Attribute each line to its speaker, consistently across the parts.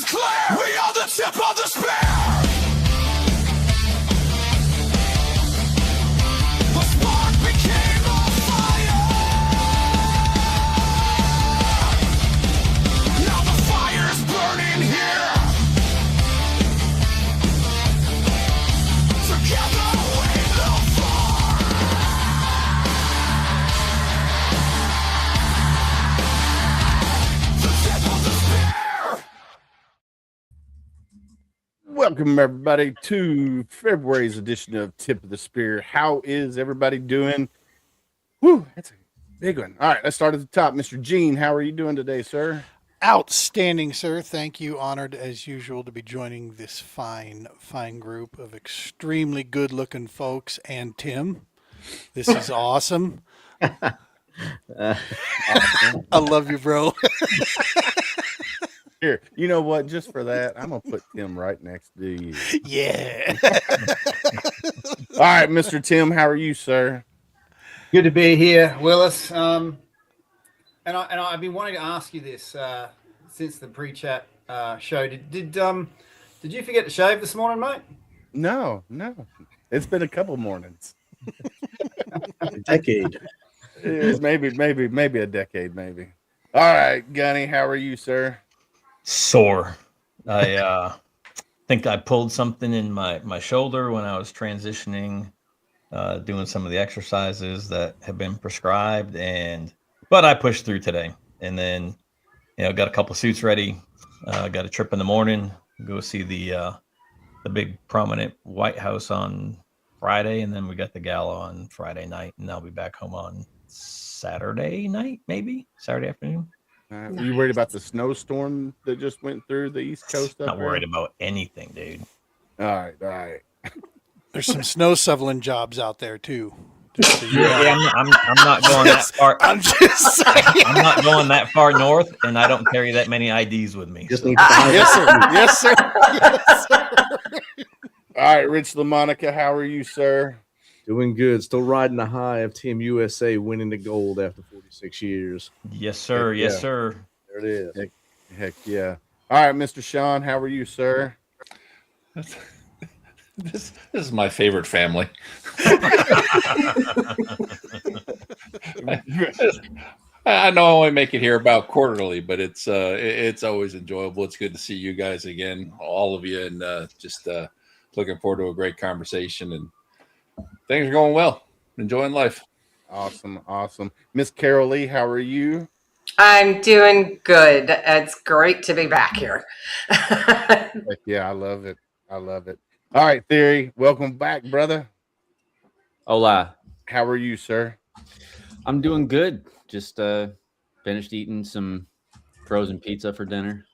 Speaker 1: clear. We are the tip of the spear. The spark became a fire. Now the fire's burning here. Together we will fall. The tip of the spear.
Speaker 2: Welcome, everybody, to February's edition of Tip of the Spear. How is everybody doing? Whew, that's a big one. All right, let's start at the top. Mr. Gene, how are you doing today, sir?
Speaker 3: Outstanding, sir. Thank you. Honored as usual to be joining this fine group of extremely good-looking folks and Tim. This is awesome. I love you, bro.
Speaker 2: Here, you know what? Just for that, I'm going to put Tim right next to you.
Speaker 3: Yeah.
Speaker 2: All right, Mr. Tim, how are you, sir?
Speaker 4: Good to be here, Willis. And I've been wanting to ask you this since the pre-chat show. Did you forget to shave this morning, mate?
Speaker 2: No. It's been a couple mornings.
Speaker 5: A decade.
Speaker 2: Maybe a decade, maybe. All right, Gunny, how are you, sir?
Speaker 6: Sore. I think I pulled something in my shoulder when I was transitioning, doing some of the exercises that have been prescribed, but I pushed through today, and then got a couple suits ready. Got a trip in the morning, go see the big prominent White House on Friday, and then we got the gala on Friday night, and I'll be back home on Saturday night, maybe Saturday afternoon.
Speaker 2: Are you worried about the snowstorm that just went through the East Coast?
Speaker 6: Not worried about anything, dude.
Speaker 2: All right.
Speaker 3: There's some snow shoveling jobs out there too.
Speaker 6: I'm not going that far.
Speaker 3: I'm just saying.
Speaker 6: I'm not going that far north, and I don't carry that many IDs with me.
Speaker 5: Just
Speaker 6: so.
Speaker 5: need 5.
Speaker 3: Yes, sir. Yes, sir. Yes, sir.
Speaker 2: All right, Rich LaMonica, how are you, sir?
Speaker 5: Doing good. Still riding the high of Team USA winning the gold after 46 years.
Speaker 6: Yes, sir.
Speaker 2: Heck
Speaker 6: Yes,
Speaker 2: yeah.
Speaker 6: sir.
Speaker 5: There it is.
Speaker 2: Heck yeah. All right, Mr. Sean, how are you, sir?
Speaker 7: This is my favorite family. I know I only make it here about quarterly, but it's always enjoyable. It's good to see you guys again, all of you, and just looking forward to a great conversation. And things are going well. Enjoying life.
Speaker 2: Awesome. Miss Carol Lee, how are you?
Speaker 8: I'm doing good. It's great to be back here.
Speaker 2: Heck yeah, I love it. All right, Theory, welcome back, brother.
Speaker 9: Hola.
Speaker 2: How are you, sir?
Speaker 9: I'm doing good. Just finished eating some frozen pizza for dinner.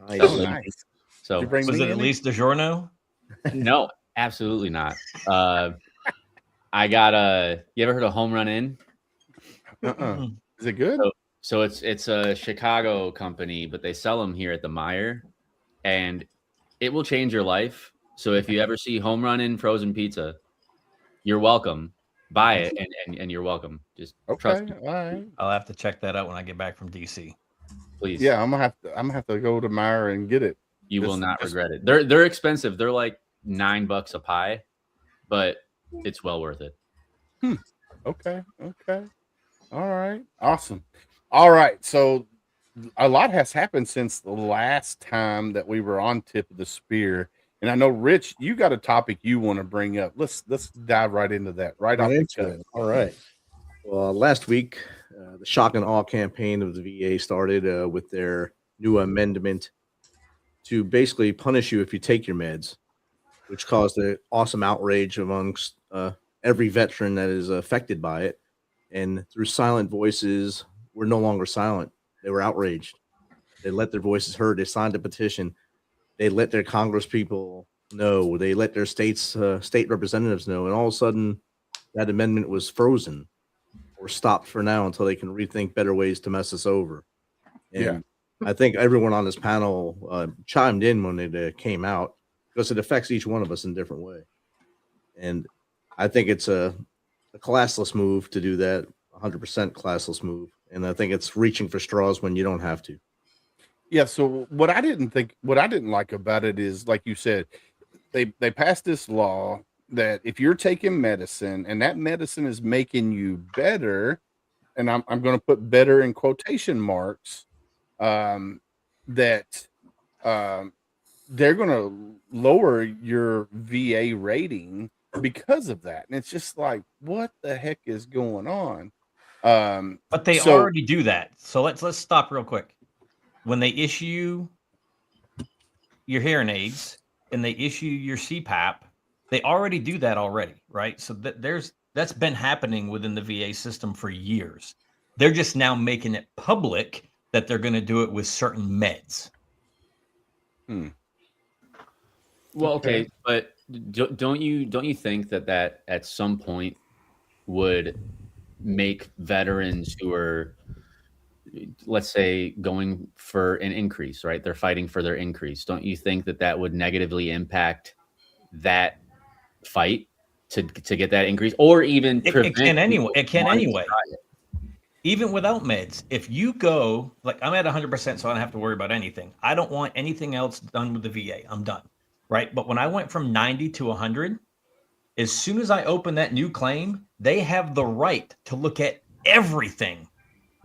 Speaker 5: Nice.
Speaker 2: Oh, nice.
Speaker 9: So
Speaker 2: Did you bring
Speaker 6: Was
Speaker 2: me
Speaker 6: it at
Speaker 2: any?
Speaker 6: least DiGiorno?
Speaker 9: no, absolutely not. I got you ever heard of Home Run Inn?
Speaker 2: Is it good?
Speaker 9: So it's a Chicago company, but they sell them here at the Meijer, and it will change your life. So if you ever see Home Run Inn frozen pizza, you're welcome. Buy it, and you're welcome. Just trust me,
Speaker 2: All right.
Speaker 6: I'll have to check that out when I get back from DC.
Speaker 9: please.
Speaker 2: Yeah, I'm gonna have to go to Meyer and get it.
Speaker 9: You will
Speaker 2: Just-
Speaker 9: not regret it. They're expensive. They're like $9 a pie, but it's well worth it.
Speaker 2: Okay. All right. Awesome. All right. So a lot has happened since the last time that we were on Tip of the Spear. And I know, Rich, you got a topic you want to bring up. Let's dive right into that. Right off the
Speaker 5: Into
Speaker 2: cut.
Speaker 5: it. All right. Well, last week, the Shock and Awe campaign of the VA started with their new amendment to basically punish you if you take your meds, which caused an awesome outrage amongst every veteran that is affected by it. And through silent voices, we're no longer silent. They were outraged. They let their voices heard. They signed a petition. They let their Congress people know. They let their state representatives know. And all of a sudden, that amendment was frozen or stopped for now until they can rethink better ways to mess us over. And
Speaker 2: Yeah.
Speaker 5: I think everyone on this panel chimed in when it came out because it affects each one of us in a different way. And I think it's a classless move to do that, 100% classless move. And I think it's reaching for straws when you don't have to.
Speaker 2: Yeah, so what I didn't like about it is, like you said, they passed this law that if you're taking medicine and that medicine is making you better, and I'm going to put better in quotation marks, um, that um, they're going to lower your VA rating because of that. And it's just like, what the heck is going on?
Speaker 6: But they
Speaker 2: So
Speaker 6: already do that. So let's stop real quick. When they issue your hearing aids and they issue your CPAP, they already do that already, right? So that's been happening within the VA system for years. They're just now making it public that they're going to do it with certain meds.
Speaker 9: Well, okay, but don't you think that at some point would make veterans who are, let's say, going for an increase, right? They're fighting for their increase. Don't you think that would negatively impact that fight to get that increase, or even
Speaker 6: It can anyway. It can
Speaker 9: wanting to
Speaker 6: anyway.
Speaker 9: try it?
Speaker 6: Even without meds, if you go, like, I'm at 100%, so I don't have to worry about anything. I don't want anything else done with the VA. I'm done, right? But when I went from 90 to 100, as soon as I open that new claim, they have the right to look at everything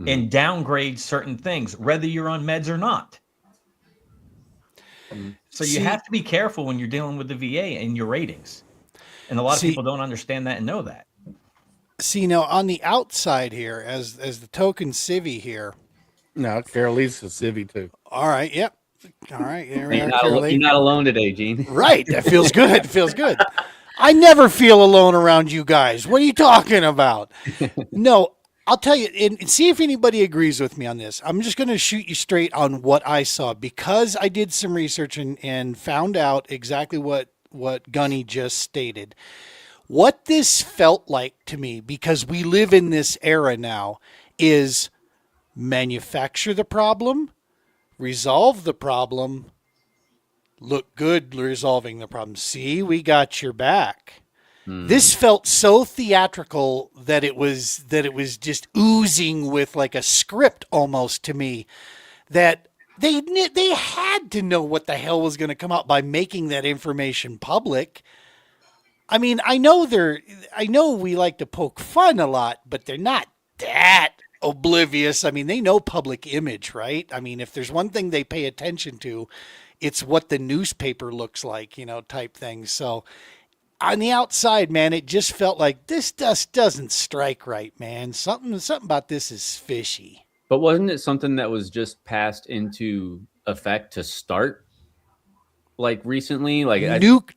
Speaker 6: and downgrade certain things, whether you're on meds or not. So you have to be careful when you're dealing with the VA and your ratings. And a lot of people don't understand that and know that.
Speaker 3: See, now on the outside here, as the token civvy here.
Speaker 2: No, Carol's a civvy too.
Speaker 3: All right. Yep. All right. There we
Speaker 9: You're
Speaker 3: are,
Speaker 9: not alone today, Gene.
Speaker 3: Right. That feels good. It feels good. I never feel alone around you guys. What are you talking about? No, I'll tell you, and see if anybody agrees with me on this. I'm just going to shoot you straight on what I saw, because I did some research and found out exactly what Gunny just stated. What this felt like to me, because we live in this era now, is manufacture the problem, resolve the problem, look good resolving the problem. See, we got your back. This felt so theatrical that it was just oozing with like a script almost to me, that they had to know what the hell was going to come out by making that information public. I mean, I know we like to poke fun a lot, but they're not that oblivious. I mean, they know public image, right? I mean, if there's one thing they pay attention to, it's what the newspaper looks like, type thing. So on the outside, man, it just felt like this just doesn't strike right, man. Something about this is fishy.
Speaker 9: But wasn't it something that was just passed into effect to start, like, recently? Like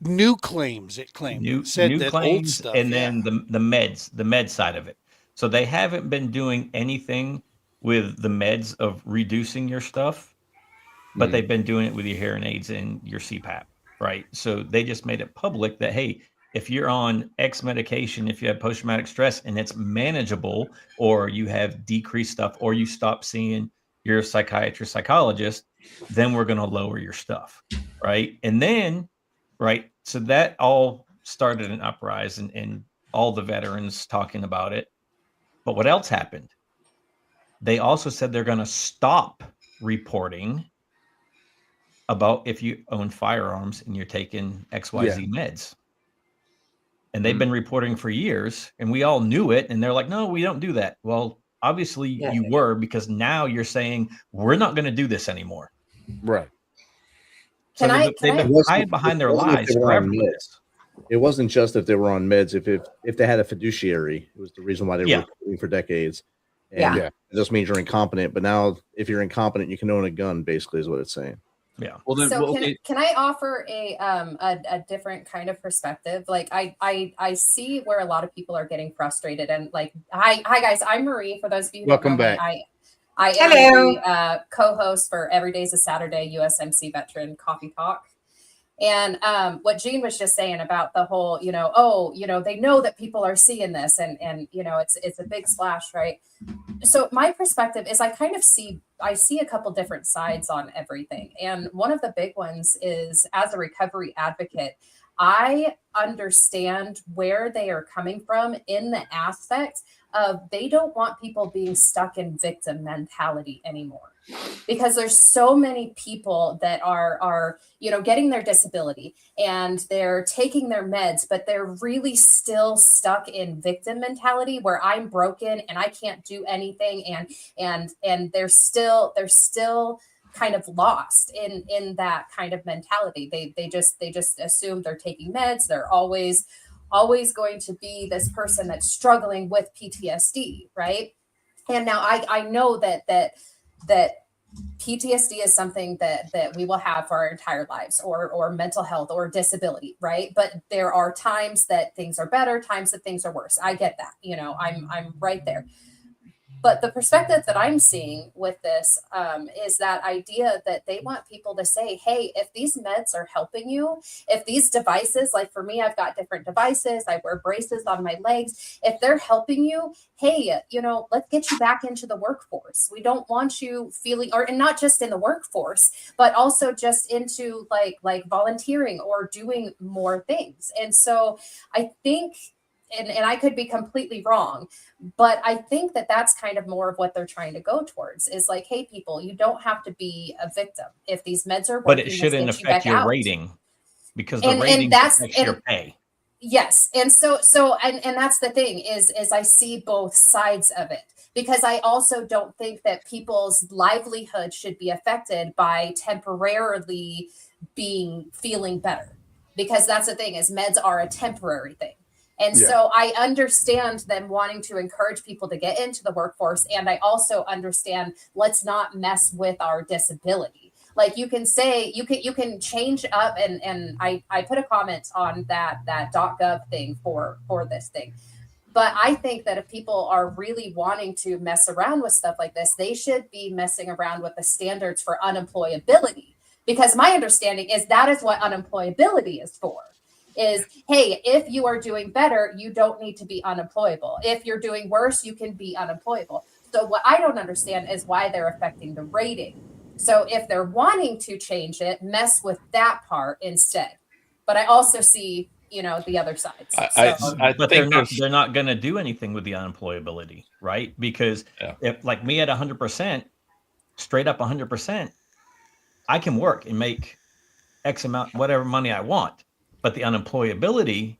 Speaker 3: new claims, it claimed.
Speaker 6: New
Speaker 3: that
Speaker 6: claims,
Speaker 3: old stuff,
Speaker 6: and then the med side of it. So they haven't been doing anything with the meds of reducing your stuff, but they've been doing it with your hearing aids and your CPAP, right? So they just made it public that, hey, if you're on X medication, if you have post-traumatic stress and it's manageable, or you have decreased stuff, or you stop seeing your psychiatrist, psychologist, then we're going to lower your stuff, right? And then, right, so that all started an uprising and all the veterans talking about it. But what else happened? They also said they're going to stop reporting about if you own firearms and you're taking XYZ meds. And they've been reporting for years, and we all knew it. And they're like, no, we don't do that. Well, obviously you were, because now you're saying we're not going to do this anymore.
Speaker 2: Right.
Speaker 6: So they've been hiding behind their lies forever with this.
Speaker 5: It wasn't just if they were on meds. If they had a fiduciary, it was the reason why they were reporting for decades. And it just means you're incompetent. But now, if you're incompetent, you can own a gun, basically, is what it's saying.
Speaker 6: Yeah.
Speaker 9: Well, then,
Speaker 10: So can I offer a different kind of perspective? Like I see where a lot of people are getting frustrated, and like, hi guys, I'm Marie. For those of you who
Speaker 2: Welcome
Speaker 10: don't know
Speaker 2: back.
Speaker 10: me, I am the co-host for Every Day's a Saturday USMC Veteran Coffee Talk. And what Gene was just saying about the whole, they know that people are seeing this, and it's a big splash, right? So my perspective is I see a couple different sides on everything. And one of the big ones is, as a recovery advocate, I understand where they are coming from in the aspect of they don't want people being stuck in victim mentality anymore. because there's so many people that are getting their disability and they're taking their meds, but they're really still stuck in victim mentality where I'm broken and I can't do anything, and they're still kind of lost in that kind of mentality. They just assume they're taking meds, they're always going to be this person that's struggling with PTSD, right? And now I know that PTSD is something that we will have for our entire lives, or mental health or disability, right? But there are times that things are better, times that things are worse. I get that, I'm right there. But the perspective that I'm seeing with this is that idea that they want people to say, hey, if these meds are helping you, if these devices, like for me, I've got different devices, I wear braces on my legs, if they're helping you, hey, let's get you back into the workforce. We don't want you feeling, and not just in the workforce, but also just into like volunteering or doing more things. And so I think, and I could be completely wrong, but I think that that's kind of more of what they're trying to go towards, is like, hey, people, you don't have to be a victim. If these meds are working,
Speaker 6: But it shouldn't affect your rating, because the rating affects your pay.
Speaker 10: Yes. And so and that's the thing is I see both sides of it, because I also don't think that people's livelihood should be affected by temporarily feeling better, because that's the thing is meds are a temporary thing. And so I understand them wanting to encourage people to get into the workforce. And I also understand, let's not mess with our disability. Like you can say, you can change up, and I put a comment on that .gov thing for this thing. But I think that if people are really wanting to mess around with stuff like this, they should be messing around with the standards for unemployability. Because my understanding is that is what unemployability is for. Is, hey, if you are doing better, you don't need to be unemployable. If you're doing worse, you can be unemployable. So what I don't understand is why they're affecting the rating. So if they're wanting to change it, mess with that part instead. But I also see, the other sides.
Speaker 6: But they're not going to do anything with the unemployability, right? Because if, like me at 100%, straight up 100%, I can work and make X amount, whatever money I want. But the unemployability,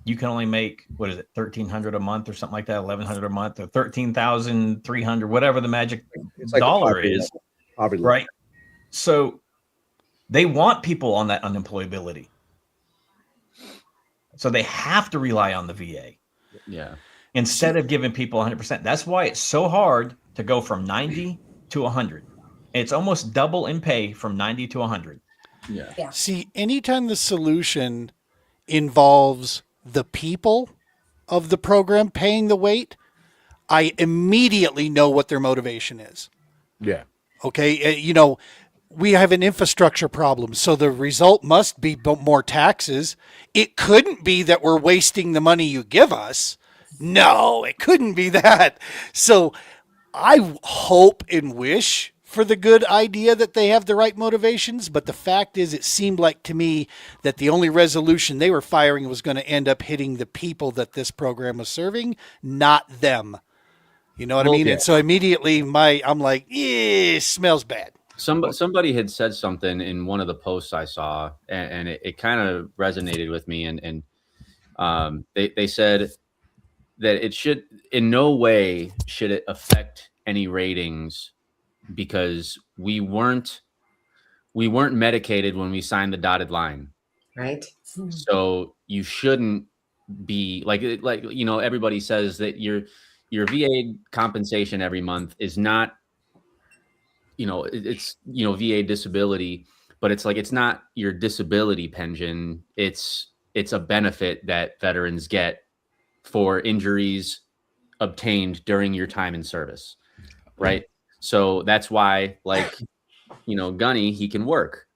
Speaker 6: you can only make, what is it, $1,300 a month or something like that, $1,100 a month, or $13,300, whatever the magic dollar is, right? So they want people on that unemployability. So they have to rely on the VA.
Speaker 9: Yeah.
Speaker 6: Instead of giving people 100%. That's why it's so hard to go from 90 to 100. It's almost double in pay from 90 to 100.
Speaker 3: Yeah. See, anytime the solution involves the people of the program paying the weight, I immediately know what their motivation is.
Speaker 2: Yeah.
Speaker 3: Okay. We have an infrastructure problem, so the result must be more taxes. It couldn't be that we're wasting the money you give us. No, it couldn't be that. So I hope and wish for the good idea that they have the right motivations, but the fact is, it seemed like to me that the only resolution they were firing was going to end up hitting the people that this program was serving, not them. You know what I mean? And so immediately I'm like, smells bad.
Speaker 9: Somebody had said something in one of the posts I saw, and it kind of resonated with me. And they said that it should, in no way should it affect any ratings, because we weren't medicated when we signed the dotted line.
Speaker 8: Right.
Speaker 9: So you shouldn't be like everybody says that your VA compensation every month is not, it's VA disability, but it's like, it's not your disability pension. It's a benefit that veterans get for injuries obtained during your time in service. Right. So that's why, Gunny, he can work.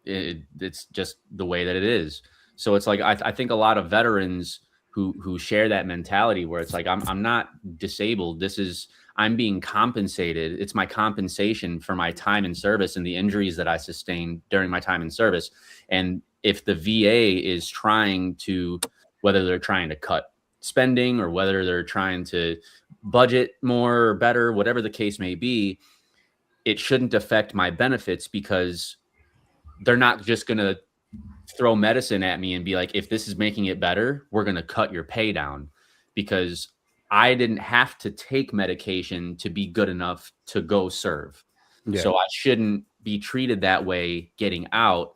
Speaker 9: It's just the way that it is. So it's like, I think a lot of veterans who share that mentality where it's like, I'm not disabled. I'm being compensated. It's my compensation for my time in service and the injuries that I sustained during my time in service. And if the VA is trying to, whether they're trying to cut spending or whether they're trying to budget more or better, whatever the case may be, it shouldn't affect my benefits, because they're not just going to throw medicine at me and be like, if this is making it better, we're going to cut your pay down, because I didn't have to take medication to be good enough to go serve.
Speaker 2: Yeah.
Speaker 9: So I shouldn't be treated that way getting out,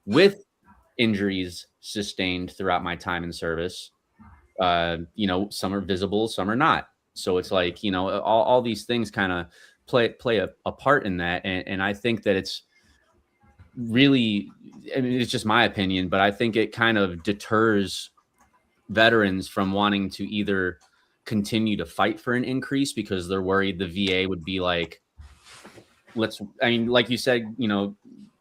Speaker 9: with injuries sustained throughout my time in service. You know, some are visible, some are not. So it's like, you know, all these things kind of play a part in that. And I think that it's really, I mean, it's just my opinion, but I think it kind of deters veterans from wanting to either continue to fight for an increase because they're worried the VA would be like, I mean, like you said, you know,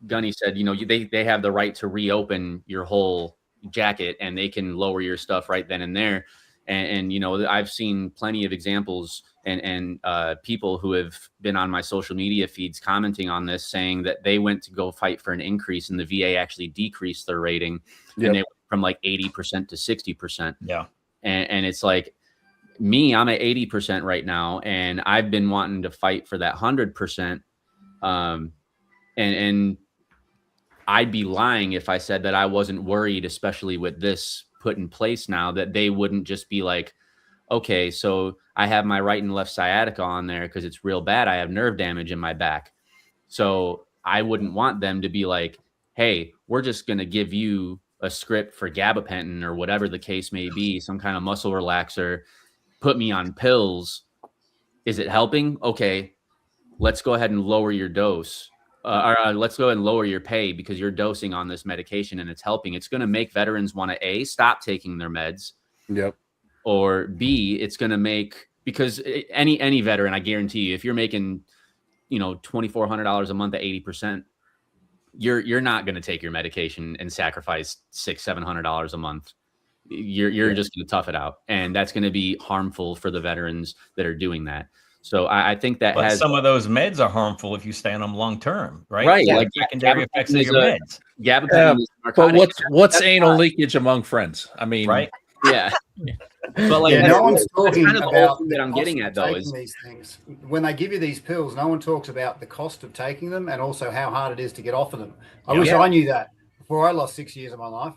Speaker 9: Gunny said, you know, they have the right to reopen your whole jacket and they can lower your stuff right then and there. And you know, I've seen plenty of examples and people who have been on my social media feeds commenting on this, saying that they went to go fight for an increase and the VA actually decreased their rating.
Speaker 2: Yep.
Speaker 9: And they went from like 80% to 60%.
Speaker 6: Yeah.
Speaker 9: And it's like, me, I'm at 80% right now, and I've been wanting to fight for that 100%. And I'd be lying if I said that I wasn't worried, especially with this put in place now, that they wouldn't just be like, okay, so I have my right and left sciatica on there because it's real bad. I have nerve damage in my back. So I wouldn't want them to be like, hey, we're just going to give you a script for gabapentin or whatever the case may be, some kind of muscle relaxer, put me on pills. Is it helping? Okay, let's go ahead and lower your dose. Or let's go ahead and lower your pay because you're dosing on this medication and it's helping. It's going to make veterans want to A, stop taking their meds.
Speaker 2: Yep.
Speaker 9: Or B, it's going to make, because any veteran, I guarantee you, if you're making, you know, $2,400 a month at 80%, you're not going to take your medication and sacrifice $600-700 a month. You're just going to tough it out, and that's going to be harmful for the veterans that are doing that. So I think that
Speaker 6: But some of those meds are harmful if you stay on them long term, right?
Speaker 9: Right,
Speaker 6: Yeah,
Speaker 9: like
Speaker 6: secondary effects of your meds.
Speaker 9: Gabapentin is a
Speaker 7: But
Speaker 9: narcotic.
Speaker 7: what's
Speaker 9: That's
Speaker 7: anal
Speaker 9: not-
Speaker 7: leakage among friends? I mean,
Speaker 6: Right.
Speaker 9: Yeah. But like,
Speaker 4: Yeah,
Speaker 9: that's,
Speaker 4: no one's
Speaker 9: that's
Speaker 4: talking
Speaker 9: kind of the whole
Speaker 4: about
Speaker 9: thing
Speaker 4: the
Speaker 9: that I'm
Speaker 4: cost
Speaker 9: getting
Speaker 4: of
Speaker 9: at, though,
Speaker 4: taking
Speaker 9: is
Speaker 4: these things. When they give you these pills, no one talks about the cost of taking them and also how hard it is to get off of them. I wish I knew that before I lost 6 years of my life.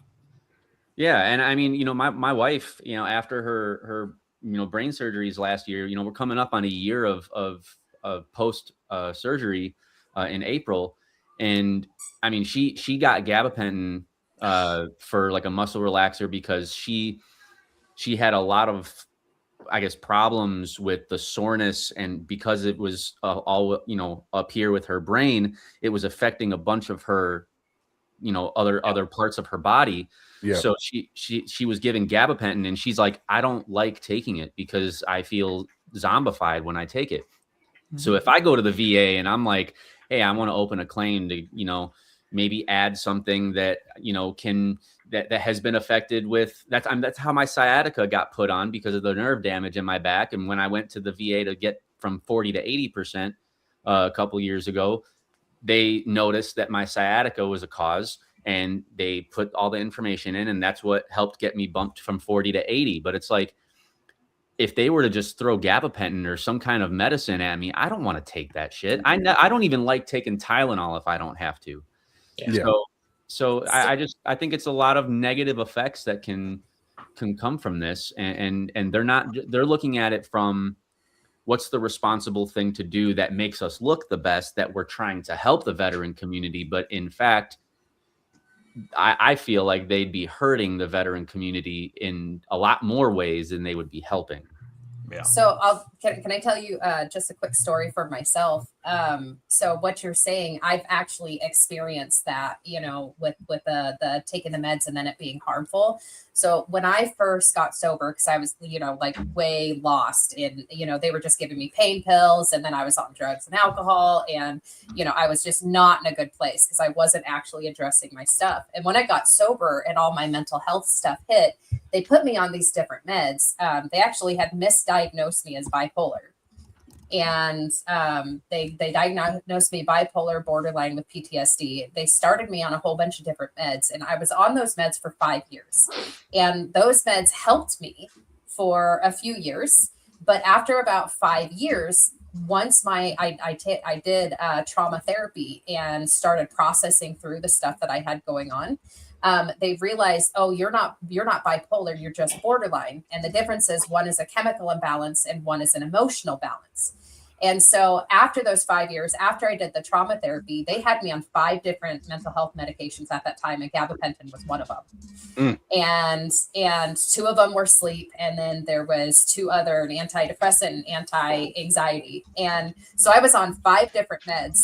Speaker 9: yeah. And I mean, you know, my wife, you know, after her you know, brain surgeries last year, you know, we're coming up on a year of post surgery in April. And I mean, she got gabapentin for like a muscle relaxer because she had a lot of, I guess, problems with the soreness, and because it was all, you know, up here with her brain, it was affecting a bunch of her, you know, other parts of her body.
Speaker 2: Yeah.
Speaker 9: So she was given gabapentin, and she's like, I don't like taking it because I feel zombified when I take it. So if I go to the VA and I'm like, hey, I want to open a claim to, you know, maybe add something that, you know, that has been affected with that's how my sciatica got put on because of the nerve damage in my back. And when I went to the VA to get from 40 to 80% a couple years ago, they noticed that my sciatica was a cause, and they put all the information in, and that's what helped get me bumped from 40 to 80. But it's like, if they were to just throw gabapentin or some kind of medicine at me, I don't want to take that shit. I don't even like taking Tylenol if I don't have to.
Speaker 2: Yeah.
Speaker 9: So I think it's a lot of negative effects that can come from this, and they're looking at it from what's the responsible thing to do that makes us look the best, that we're trying to help the veteran community. But in fact, I feel like they'd be hurting the veteran community in a lot more ways than they would be helping.
Speaker 6: Yeah.
Speaker 10: So can I tell you just a quick story for myself? So what you're saying, I've actually experienced that, you know, with the taking the meds and then it being harmful. So when I first got sober, because I was, you know, like way lost in, you know, they were just giving me pain pills, and then I was on drugs and alcohol, and, you know, I was just not in a good place because I wasn't actually addressing my stuff. And when I got sober and all my mental health stuff hit, they put me on these different meds. They actually had misdiagnosed me as bipolar. And they diagnosed me bipolar, borderline with PTSD. They started me on a whole bunch of different meds, and I was on those meds for 5 years. And those meds helped me for a few years. But after about 5 years, once I did trauma therapy and started processing through the stuff that I had going on, they realized, oh, you're not bipolar, you're just borderline. And the difference is one is a chemical imbalance and one is an emotional balance. And so after those 5 years, after I did the trauma therapy, they had me on 5 different mental health medications at that time, and gabapentin was one of them. And 2 of them were sleep, and then there was 2 other, an antidepressant and anti-anxiety. And so I was on 5 different meds.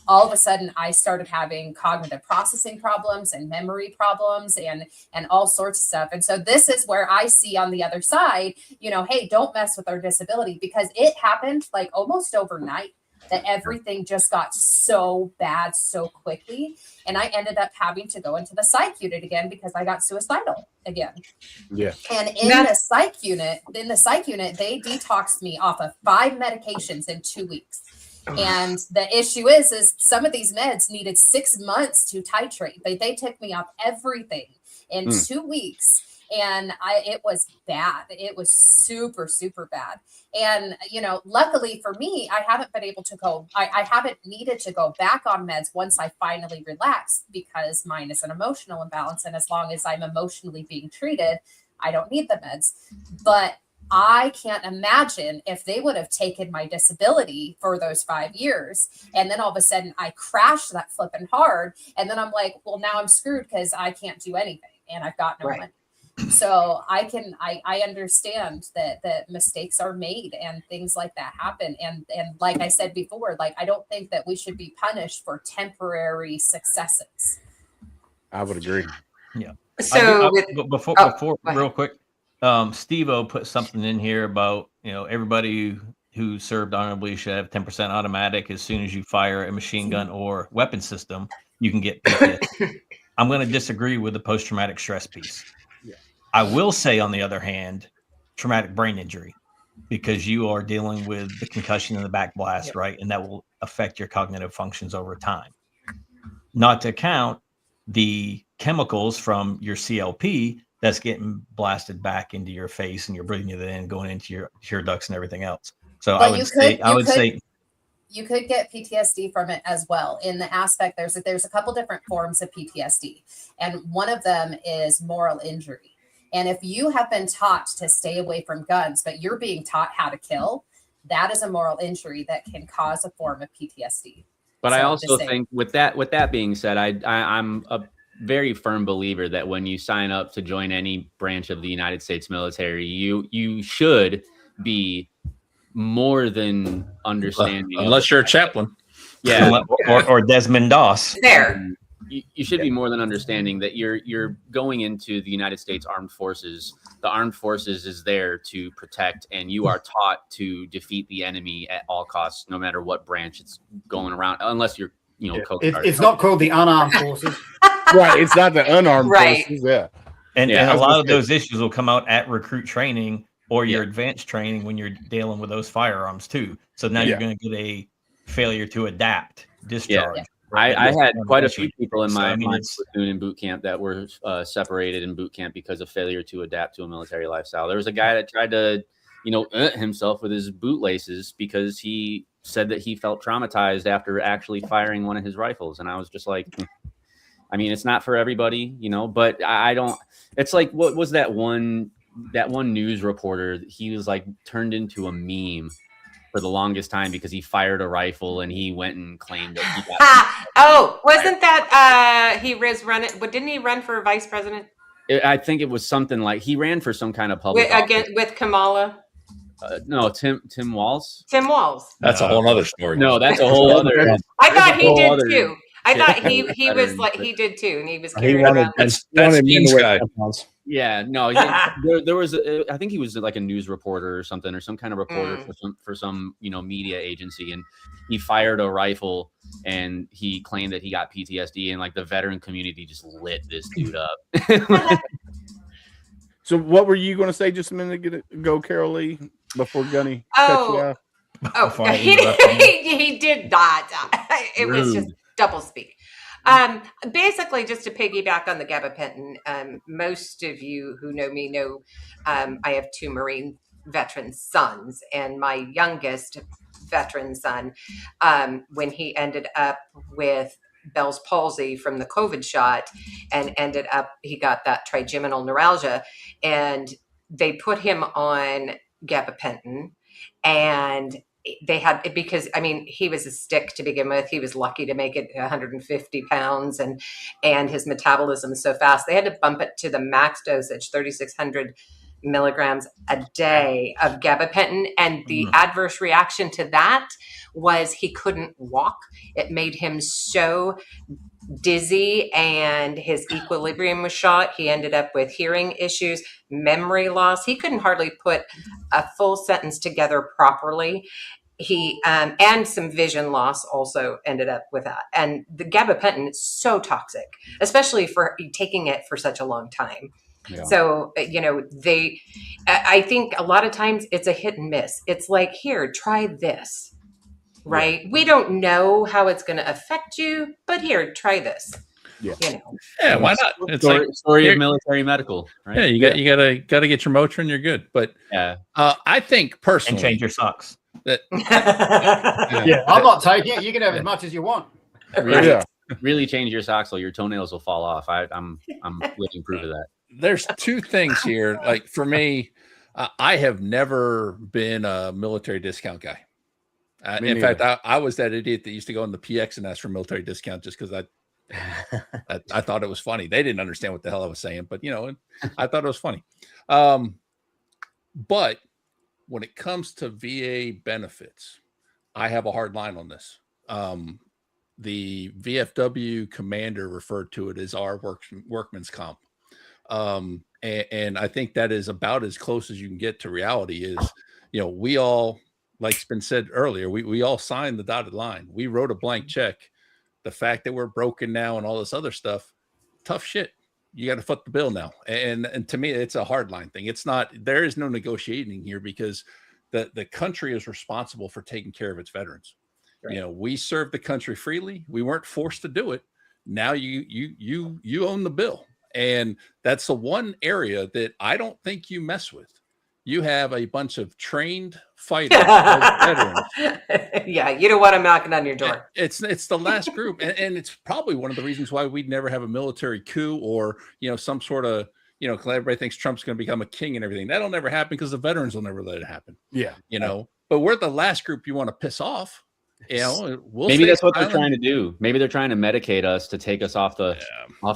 Speaker 10: All of a sudden I started having cognitive processing problems and memory problems and all sorts of stuff. And so this is where I see on the other side, hey, don't mess with our disability, because it happened like almost overnight that everything just got so bad so quickly. And I ended up having to go into the psych unit again because I got suicidal again.
Speaker 2: Yeah.
Speaker 10: And in the psych unit, they detoxed me off of 5 medications in 2 weeks. And the issue is some of these meds needed 6 months to titrate. They took me off everything in 2 weeks. And it was bad. It was super, super bad. And, luckily for me, I haven't been able to go, I haven't needed to go back on meds once I finally relaxed, because mine is an emotional imbalance. And as long as I'm emotionally being treated, I don't need the meds. But I can't imagine if they would have taken my disability for those 5 years. And then all of a sudden I crashed that flipping hard. And then I'm like, well, now I'm screwed because I can't do anything and I've got no money. So I understand that mistakes are made and things like that happen. And like I said before, like, I don't think that we should be punished for temporary successes.
Speaker 2: I would agree.
Speaker 6: Yeah.
Speaker 8: So
Speaker 6: before real quick, Steve-O put something in here about, everybody who served honorably should have 10% automatic. As soon as you fire a machine gun or weapon system, you can get PTSD. I'm going to disagree with the post-traumatic stress piece.
Speaker 2: Yeah.
Speaker 6: I will say, on the other hand, traumatic brain injury, because you are dealing with the concussion and the back blast, right? And that will affect your cognitive functions over time. Not to count the chemicals from your CLP that's getting blasted back into your face, and you're breathing it in, going into your ducts and everything else. So
Speaker 10: But
Speaker 6: I would say
Speaker 10: you could get PTSD from it as well. In the aspect, there's a couple different forms of PTSD, and one of them is moral injury. And if you have been taught to stay away from guns, but you're being taught how to kill, that is a moral injury that can cause a form of PTSD.
Speaker 9: But
Speaker 10: So
Speaker 9: I
Speaker 10: I'm
Speaker 9: also
Speaker 10: just saying.
Speaker 9: think with that being said, I'm a very firm believer that when you sign up to join any branch of the United States military, you should be more than understanding.
Speaker 7: Unless you're a chaplain.
Speaker 9: Yeah.
Speaker 6: or Desmond Doss.
Speaker 8: there.
Speaker 9: You should be more than understanding that you're going into the United States Armed Forces. The Armed Forces is there to protect, and you are taught to defeat the enemy at all costs, no matter what branch it's going around, unless you're, Coast Guard.
Speaker 4: It's not called the unarmed forces.
Speaker 2: Right. It's not the unarmed
Speaker 8: Right.
Speaker 2: forces. Yeah.
Speaker 6: And
Speaker 9: Yeah,
Speaker 6: a
Speaker 2: I was
Speaker 6: lot
Speaker 2: gonna
Speaker 6: of
Speaker 2: say-
Speaker 6: those issues will come out at recruit training or your advanced training when you're dealing with those firearms too. So now you're going to get a failure to adapt discharge.
Speaker 10: Yeah.
Speaker 9: I had quite a few
Speaker 6: issue.
Speaker 9: people in
Speaker 6: So,
Speaker 9: my,
Speaker 6: I mean,
Speaker 9: my
Speaker 6: it's-
Speaker 9: platoon in boot camp that were separated in boot camp because of failure to adapt to a military lifestyle. There was a guy that tried to, himself with his bootlaces because he said that he felt traumatized after actually firing one of his rifles. And I was just like, I mean, it's not for everybody, but I don't, it's like, what was that one news reporter? He was like turned into a meme for the longest time because he fired a rifle and he went and claimed that he got.
Speaker 8: Wasn't that he was running? But didn't he run for vice president
Speaker 9: I think it was something like he ran for some kind of public office.
Speaker 8: with Kamala?
Speaker 9: No, Tim Walz.
Speaker 8: Tim Walz.
Speaker 7: That's a whole other story.
Speaker 9: No, that's a whole other.
Speaker 8: I thought he
Speaker 9: whole
Speaker 8: did
Speaker 9: other
Speaker 8: too. I
Speaker 9: shit.
Speaker 8: thought he was
Speaker 9: Veterans,
Speaker 8: like
Speaker 9: but-
Speaker 8: he did too, and he was
Speaker 5: He
Speaker 8: carrying
Speaker 5: wanted,
Speaker 8: around.
Speaker 7: That's
Speaker 5: wanted men
Speaker 7: Dean's
Speaker 5: to wear
Speaker 7: guy.
Speaker 5: tampons.
Speaker 9: Yeah, no, there was. I think he was like a news reporter or something, or some kind of reporter for some media agency, and he fired a rifle and he claimed that he got PTSD, and like the veteran community just lit this dude up.
Speaker 2: So what were you going to say just a minute ago, Carol Lee, before Gunny cut you off?
Speaker 6: Before I
Speaker 8: he
Speaker 6: interrupt you.
Speaker 8: he did not. It was just double speak. Basically, just to piggyback on the gabapentin, most of you who know me know I have 2 Marine veteran sons, and my youngest veteran son, when he ended up with Bell's palsy from the COVID shot, and he got that trigeminal neuralgia, and they put him on gabapentin, and they had, because I mean, he was a stick to begin with. He was lucky to make it 150 pounds, and his metabolism is so fast. They had to bump it to the max dosage, 3,600 milligrams a day of gabapentin. And the adverse reaction to that was he couldn't walk. It made him so dizzy, and his equilibrium was shot. He ended up with hearing issues, memory loss. He couldn't hardly put a full sentence together properly. He and some vision loss also ended up with that. And the gabapentin is so toxic, especially for taking it for such a long time.
Speaker 2: Yeah.
Speaker 8: So, I think a lot of times it's a hit and miss. It's like, here, try this, right? We don't know how it's going to affect you, but here, try this.
Speaker 2: Yeah.
Speaker 7: Yeah, why not? It's
Speaker 9: Story
Speaker 7: here-
Speaker 9: of military medical, right?
Speaker 7: Yeah, you gotta get your Motrin, you're good. But
Speaker 9: Yeah.
Speaker 7: I think
Speaker 6: And
Speaker 7: personally
Speaker 6: change your socks.
Speaker 7: that
Speaker 4: Yeah, I'm not taking it. You can have as much as you want.
Speaker 9: Really,
Speaker 2: Yeah.
Speaker 9: really change your socks, or your toenails will fall off. I'm living proof of that.
Speaker 7: there's two things here. Like for me, I have never been a military discount guy.
Speaker 2: Me
Speaker 7: In fact, I was that idiot that used to go in the PX and ask for military discount just because I thought it was funny. They didn't understand what the hell I was saying, but I thought it was funny. But when it comes to VA benefits, I have a hard line on this. The VFW commander referred to it as our workman's comp. And I think that is about as close as you can get to reality is, we all, like it's been said earlier, we all signed the dotted line. We wrote a blank check. The fact that we're broken now and all this other stuff, tough shit. You got to foot the bill now. And to me, it's a hard line thing. It's not, there is no negotiating here because the country is responsible for taking care of its veterans. Right. We served the country freely. We weren't forced to do it. Now you own the bill. And that's the one area that I don't think you mess with. You have a bunch of trained fighters, veterans.
Speaker 8: Yeah, you don't want them knocking on your door.
Speaker 7: It's the last group, and it's probably one of the reasons why we'd never have a military coup or some sort of because everybody thinks Trump's going to become a king and everything. That'll never happen because the veterans will never let it happen.
Speaker 2: Yeah,
Speaker 7: But we're the last group you want to piss off.
Speaker 9: Maybe that's what they're trying to do. Maybe they're trying to medicate us to take us off the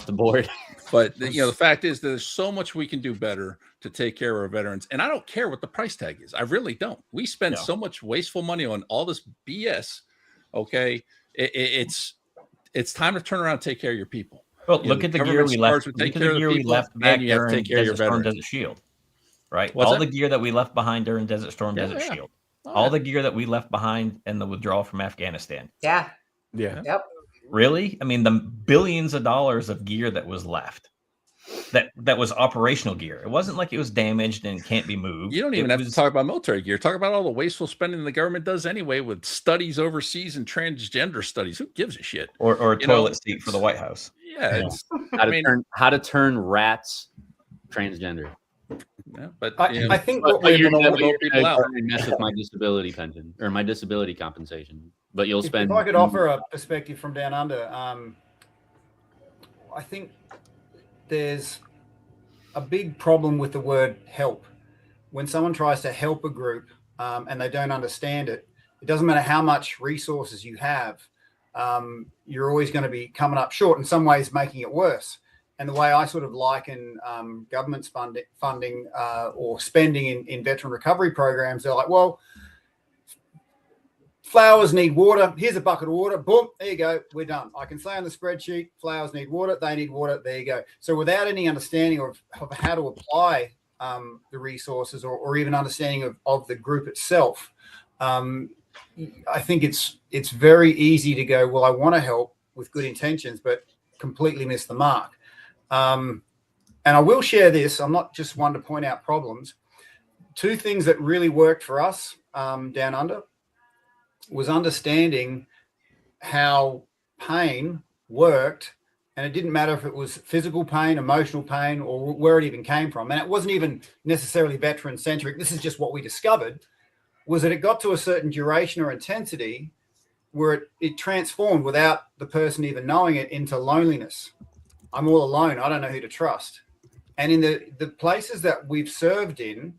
Speaker 9: board.
Speaker 7: But the fact is that there's so much we can do better to take care of our veterans, and I don't care what the price tag is. I really don't. We spend so much wasteful money on all this BS. Okay, it's time to turn around and take care of your people.
Speaker 6: Well, look at the gear we left. Look at the gear we left back during Desert Storm, Desert Shield. Right, all the gear that we left behind during Desert Storm, Desert Shield. All the gear that we left behind in the withdrawal from Afghanistan.
Speaker 8: Yeah.
Speaker 6: Yep. Really? I mean, the billions of dollars of gear that was left, that was operational gear. It wasn't like it was damaged and can't be moved.
Speaker 7: You don't even have to talk about military gear. Talk about all the wasteful spending the government does anyway with studies overseas and transgender studies. Who gives a shit?
Speaker 6: Or a toilet seat for the White House.
Speaker 7: Yeah.
Speaker 9: How to turn rats transgender.
Speaker 7: Yeah, but
Speaker 4: I think
Speaker 9: but
Speaker 4: what
Speaker 9: you're
Speaker 7: people
Speaker 9: going
Speaker 7: vote people out.
Speaker 9: to mess with my disability pension or my disability compensation, but you'll spend.
Speaker 4: If I could offer a perspective from down under, I think there's a big problem with the word help. When someone tries to help a group and they don't understand it, it doesn't matter how much resources you have, you're always going to be coming up short, in some ways making it worse. And the way I sort of liken government's funding or spending in veteran recovery programs, they're like, well, flowers need water. Here's a bucket of water. Boom, there you go. We're done. I can say on the spreadsheet, flowers need water. They need water. There you go. So without any understanding of how to apply the resources or even understanding of the group itself, I think it's very easy to go, well, I want to help with good intentions, but completely miss the mark. And I will share this. I'm not just one to point out problems. Two things that really worked for us down under was understanding how pain worked. And it didn't matter if it was physical pain, emotional pain, or where it even came from. And it wasn't even necessarily veteran centric. This is just what we discovered. was that it got to a certain duration or intensity where it transformed without the person even knowing it into loneliness. I'm all alone. I don't know who to trust. And in the places that we've served in,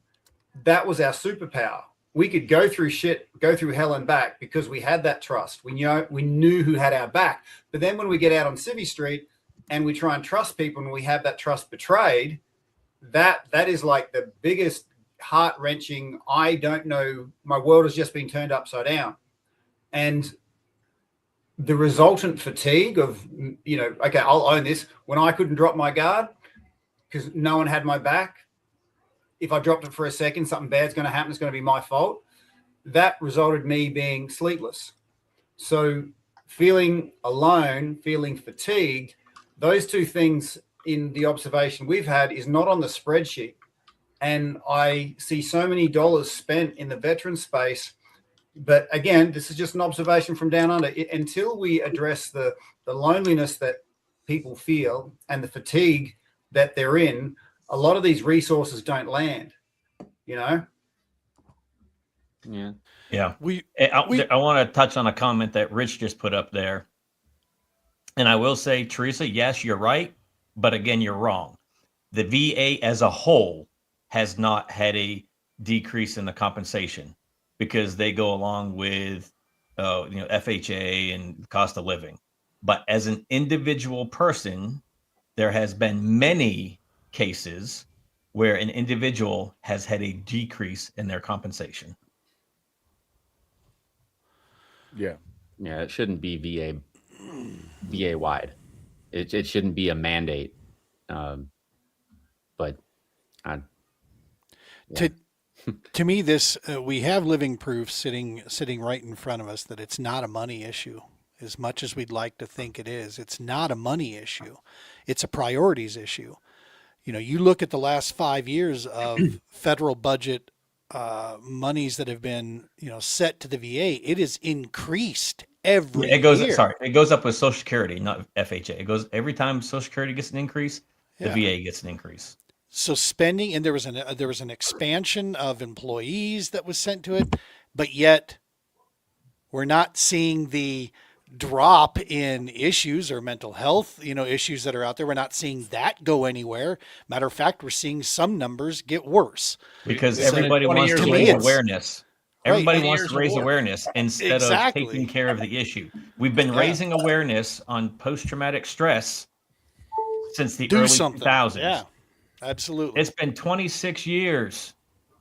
Speaker 4: that was our superpower. We could go through shit, go through hell and back because we had that trust. We knew who had our back. But then when we get out on Civvy Street and we try and trust people and we have that trust betrayed, that is like the biggest heart-wrenching, I don't know, my world has just been turned upside down. And the resultant fatigue of, okay, I'll own this. When I couldn't drop my guard because no one had my back, if I dropped it for a second, something bad's going to happen. It's going to be my fault. That resulted in me being sleepless. So feeling alone, feeling fatigued, those two things in the observation we've had is not on the spreadsheet. And I see so many dollars spent in the veteran space. But again, this is just an observation from down under. Until we address the loneliness that people feel and the fatigue that they're in, a lot of these resources don't land,
Speaker 9: Yeah.
Speaker 6: Yeah. I want to touch on a comment that Rich just put up there. And I will say, Teresa, yes, you're right. But again, you're wrong. The VA as a whole has not had a decrease in the compensation because they go along with, FHA and cost of living. But as an individual person, there has been many cases where an individual has had a decrease in their compensation.
Speaker 2: Yeah.
Speaker 9: Yeah, it shouldn't be VA wide. It shouldn't be a mandate. But
Speaker 3: to me, this we have living proof sitting right in front of us that it's not a money issue. As much as we'd like to think it is, it's not a money issue. It's a priorities issue. You look at the last 5 years of federal budget monies that have been, set to the VA. It is increased every year.
Speaker 6: It goes up with Social Security, not FHA. It goes every time Social Security gets an increase, the VA gets an increase.
Speaker 3: So spending, and there was an expansion of employees that was sent to it, but yet we're not seeing the drop in issues or mental health, issues that are out there. We're not seeing that go anywhere. Matter of fact, we're seeing some numbers get worse
Speaker 6: because everybody wants to raise awareness. Everybody
Speaker 3: Right.
Speaker 6: wants to raise awareness instead of taking care of the issue. We've been raising awareness on post-traumatic stress since the early 2000s.
Speaker 3: Yeah, absolutely.
Speaker 6: It's been 26 years,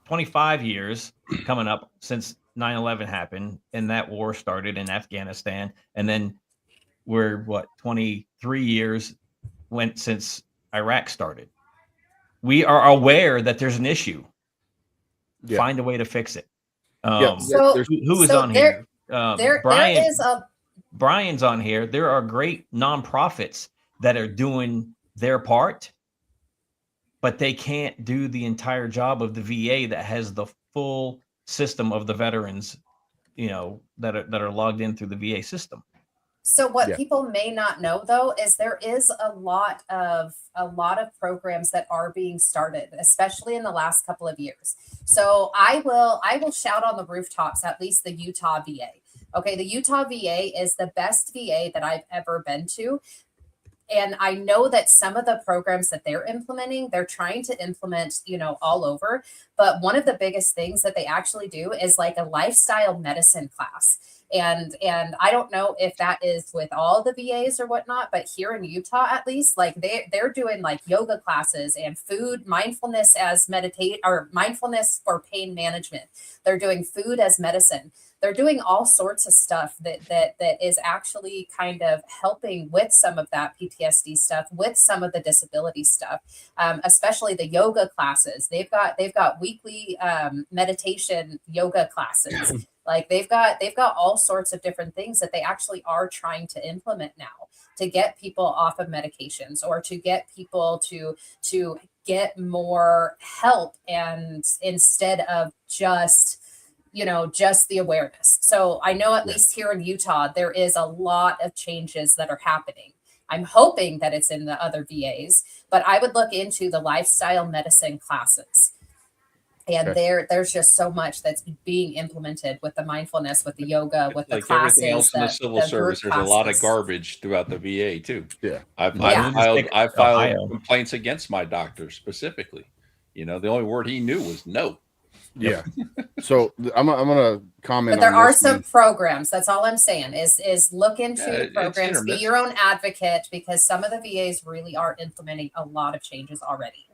Speaker 6: 25 years coming up since 9/11 happened and that war started in Afghanistan. And then we're 23 years went since Iraq started. We are aware that there's an issue.
Speaker 2: Yeah.
Speaker 6: Find a way to fix it.
Speaker 10: Who
Speaker 6: is on here?
Speaker 10: There is
Speaker 6: Brian's on here. There are great nonprofits that are doing their part, but they can't do the entire job of the VA that has the full system of the veterans, that are logged in through the VA system.
Speaker 10: So what people may not know though is there is a lot of programs that are being started, especially in the last couple of years. So I will shout on the rooftops, at least the Utah VA. Okay, the Utah VA is the best VA that I've ever been to. And I know that some of the programs that they're implementing, they're trying to implement, all over. But one of the biggest things that they actually do is like a lifestyle medicine class. And I don't know if that is with all the VAs or whatnot, but here in Utah, at least, like they're doing like yoga classes and food mindfulness as mindfulness for pain management. They're doing food as medicine. They're doing all sorts of stuff that is actually kind of helping with some of that PTSD stuff, with some of the disability stuff, especially the yoga classes. They've got weekly meditation yoga classes. Like they've got all sorts of different things that they actually are trying to implement now to get people off of medications or to get people to get more help, and instead of just the awareness. So I know at least here in Utah, there is a lot of changes that are happening. I'm hoping that it's in the other VAs, but I would look into the lifestyle medicine classes. And
Speaker 2: Okay.
Speaker 10: there's just so much that's being implemented with the mindfulness, with the yoga, with the
Speaker 7: Like everything
Speaker 10: classes,
Speaker 7: else in the civil
Speaker 10: the
Speaker 7: service,
Speaker 10: group
Speaker 7: there's a lot of
Speaker 10: classes.
Speaker 7: garbage throughout the VA too.
Speaker 2: Yeah.
Speaker 7: I've
Speaker 6: Yeah.
Speaker 7: I've filed I've filed
Speaker 6: Ohio.
Speaker 7: complaints against my doctor specifically. You know, the only word he knew was no.
Speaker 2: Yeah. So I'm gonna comment
Speaker 10: But there
Speaker 2: on
Speaker 10: are
Speaker 2: this
Speaker 10: some
Speaker 2: one.
Speaker 10: programs. That's all I'm saying is look into
Speaker 7: Yeah,
Speaker 10: the
Speaker 7: it's hit or
Speaker 10: programs, be
Speaker 7: miss.
Speaker 10: your own advocate, because some of the VAs really are implementing a lot of changes already.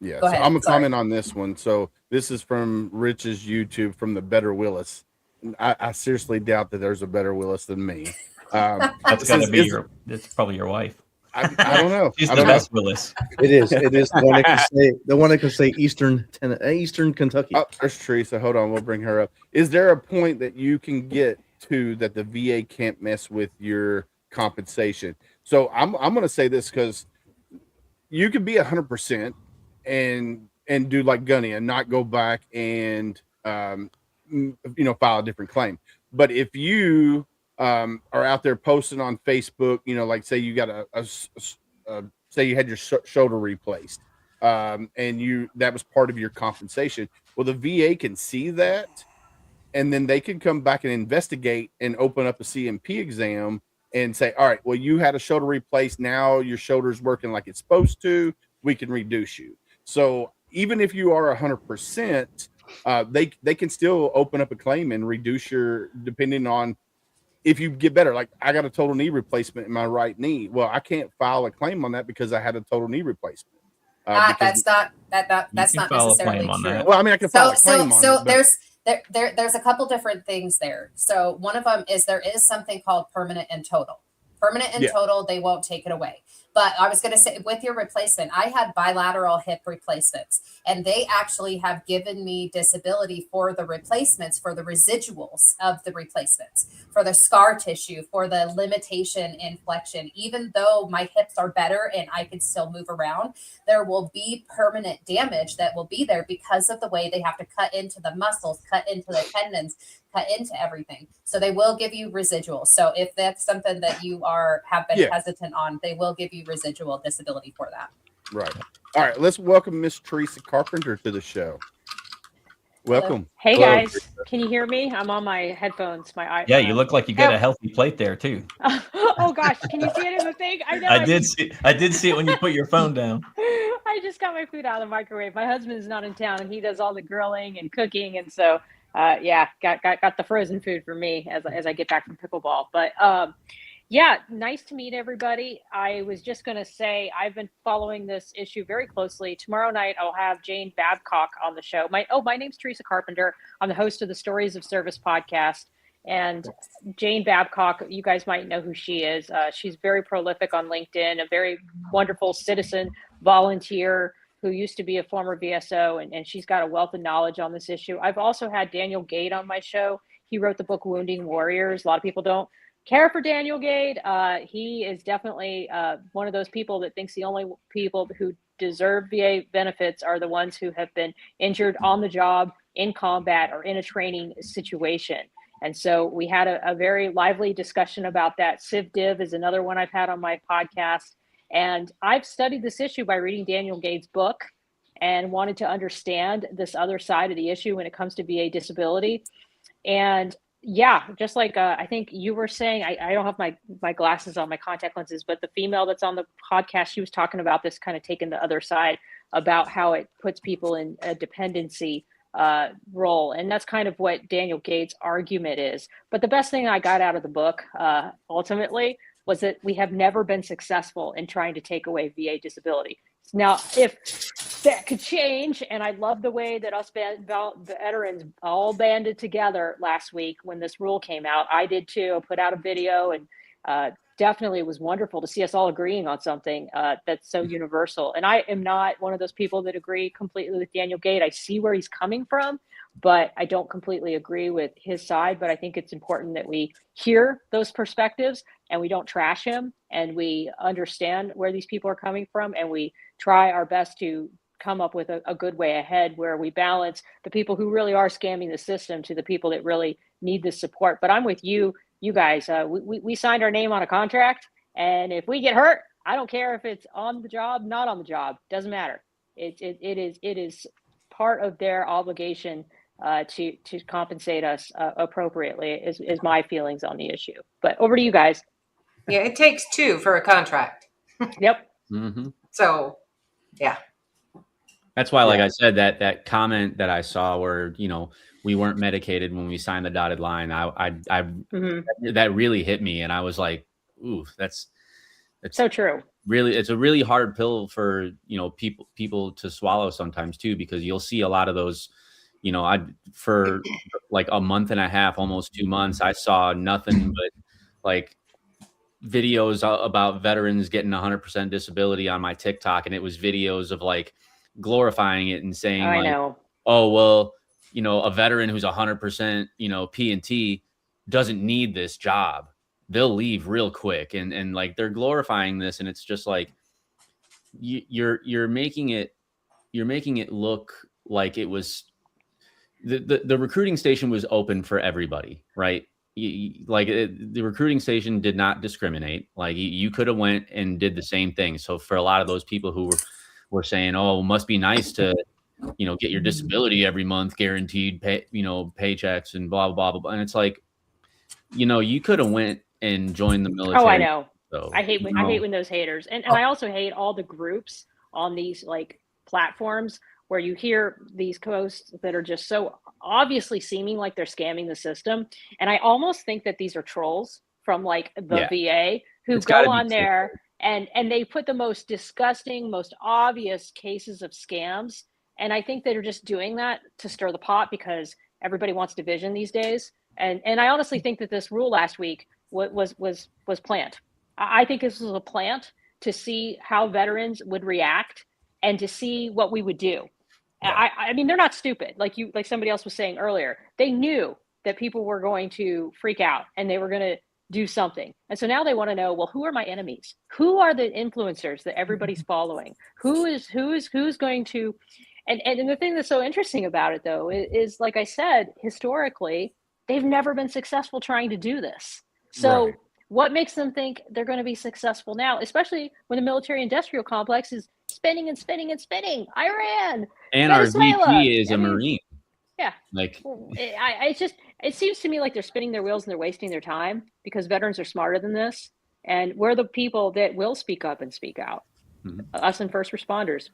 Speaker 2: Yeah,
Speaker 10: Go
Speaker 2: so
Speaker 10: ahead,
Speaker 2: I'm gonna
Speaker 10: sorry.
Speaker 2: comment on this one. So this is from Rich's YouTube from the Better Willis. I seriously doubt that there's a better Willis than me.
Speaker 6: That's
Speaker 2: it
Speaker 6: got to
Speaker 2: says,
Speaker 6: be
Speaker 2: is-
Speaker 6: that's probably your wife.
Speaker 2: I don't know.
Speaker 6: She's
Speaker 2: I
Speaker 6: the
Speaker 2: don't know.
Speaker 6: best Willis.
Speaker 5: It is. It is the one that can say Eastern Kentucky.
Speaker 2: Oh, there's Teresa. Hold on, we'll bring her up. Is there a point that you can get to that the VA can't mess with your compensation? So I'm going to say this because you could be 100% and do like Gunny and not go back and file a different claim. But if you are out there posting on Facebook, like say you got say you had your shoulder replaced, and that was part of your compensation. Well, the VA can see that, and then they can come back and investigate and open up a CMP exam and say, all right, well, you had a shoulder replaced. Now your shoulder's working like it's supposed to. We can reduce you. So even if you are 100%, they can still open up a claim and reduce your, depending on if you get better. Like I got a total knee replacement in my right knee. Well, I can't file a claim on that because I had a total knee replacement.
Speaker 10: That's not
Speaker 6: can file a
Speaker 10: necessarily
Speaker 6: claim on
Speaker 10: true.
Speaker 6: that.
Speaker 2: Well, I mean, I can file a claim on it. But
Speaker 10: There's a couple different things there. So one of them is there is something called permanent and total. Permanent and
Speaker 2: Yeah.
Speaker 10: total, they won't take it away. But I was going to say, with your replacement, I had bilateral hip replacements, and they actually have given me disability for the replacements, for the residuals of the replacements, for the scar tissue, for the limitation in flexion. Even though my hips are better and I can still move around, there will be permanent damage that will be there because of the way they have to cut into the muscles, cut into the tendons, cut into everything. So they will give you residuals. So if that's something that you have been
Speaker 2: Yeah.
Speaker 10: hesitant on, they will give you residual disability for that.
Speaker 2: right. All right. Let's welcome Miss Teresa Carpenter to the show. Welcome.
Speaker 11: Hey
Speaker 2: Hello.
Speaker 11: guys, can you hear me? I'm on my headphones. My
Speaker 6: Yeah, you look like you got
Speaker 11: Oh.
Speaker 6: a healthy plate there too.
Speaker 11: Oh gosh, can you see it in the thing? I know.
Speaker 6: I did see it when you put your phone down.
Speaker 11: I just got my food out of the microwave. My husband's not in town, and he does all the grilling and cooking, and so yeah, got the frozen food for me as I get back from pickleball. But yeah, nice to meet everybody. I was just going to say I've been following this issue very closely. Tomorrow night I'll have Jane Babcock on the show. My name's Teresa Carpenter. I'm the host of the Stories of Service podcast. And Jane Babcock, you guys might know who she is. She's very prolific on LinkedIn, a very wonderful citizen volunteer who used to be a former VSO, and she's got a wealth of knowledge on this issue. I've also had Daniel Gade on my show. He wrote the book Wounding Warriors. A lot of people don't care for Daniel Gade. He is definitely one of those people that thinks the only people who deserve VA benefits are the ones who have been injured on the job, in combat, or in a training situation. And so we had a very lively discussion about that. Civ Div is another one I've had on my podcast. And I've studied this issue by reading Daniel Gade's book and wanted to understand this other side of the issue when it comes to VA disability. And yeah, just like I think you were saying, I don't have my glasses on, my contact lenses, but the female that's on the podcast, she was talking about this, kind of taking the other side about how it puts people in a dependency role. And that's kind of what Daniel Gade's argument is. But the best thing I got out of the book ultimately was that we have never been successful in trying to take away VA disability. Now, if that could change, and I love the way that us veterans all banded together last week when this rule came out. I did too. I put out a video, and definitely it was wonderful to see us all agreeing on something that's so universal. And I am not one of those people that agree completely with Daniel Gade. I see where he's coming from, but I don't completely agree with his side. But I think it's important that we hear those perspectives and we don't trash him, and we understand where these people are coming from, and we try our best to come up with a good way ahead where we balance the people who really are scamming the system to the people that really need this support. But I'm with you guys. We signed our name on a contract, and if we get hurt, I don't care if it's on the job, not on the job, doesn't matter. It is part of their obligation to compensate us appropriately. Is my feelings on the issue. But over to you guys.
Speaker 8: Yeah, it takes two for a contract.
Speaker 11: Yep.
Speaker 9: Mm-hmm.
Speaker 8: So, yeah.
Speaker 9: That's why, like I said, that comment that I saw where, you know, we weren't medicated when we signed the dotted line, that really hit me. And I was like, ooh, that's
Speaker 11: so true.
Speaker 9: Really, it's a really hard pill for, you know, people to swallow sometimes too, because you'll see a lot of those, you know, for like a month and a half, almost 2 months, I saw nothing but like videos about veterans getting 100% disability on my TikTok. And it was videos of like glorifying it and saying,
Speaker 11: I
Speaker 9: like,
Speaker 11: know.
Speaker 9: oh, well, you know, a veteran who's 100%, you know, P&T doesn't need this job. They'll leave real quick. And like, they're glorifying this. And it's just like, you're making it look like it was the recruiting station was open for everybody, right? The recruiting station did not discriminate. Like, you could have went and did the same thing. So for a lot of those people who were saying, oh, it must be nice to, you know, get your disability every month, guaranteed pay, you know, paychecks and blah, blah, blah, blah. And it's like, you know, you could have went and joined the military.
Speaker 11: Oh, I know.
Speaker 9: So,
Speaker 11: I hate when those haters, and I also hate all the groups on these like platforms where you hear these posts that are just so obviously seeming like they're scamming the system. And I almost think that these are trolls from like the VA who go on there and they put the most disgusting, most obvious cases of scams. And I think they're just doing that to stir the pot because everybody wants division these days. And I honestly think that this rule last week was planned. I think this was a plant to see how veterans would react and to see what we would do. I mean, they're not stupid. Like somebody else was saying earlier, they knew that people were going to freak out and they were going to do something. And so now they want to know, well, who are my enemies? Who are the influencers that everybody's following? Who's going to, and the thing that's so interesting about it though, is like I said, historically, they've never been successful trying to do this. So what makes them think they're going to be successful now, especially when the military industrial complex is spinning and spinning and spinning? Iran
Speaker 9: and
Speaker 11: Venezuela.
Speaker 9: our VP is a Marine.
Speaker 11: Yeah.
Speaker 9: Like,
Speaker 11: it seems to me like they're spinning their wheels and they're wasting their time because veterans are smarter than this. And we're the people that will speak up and speak out. Us and first responders.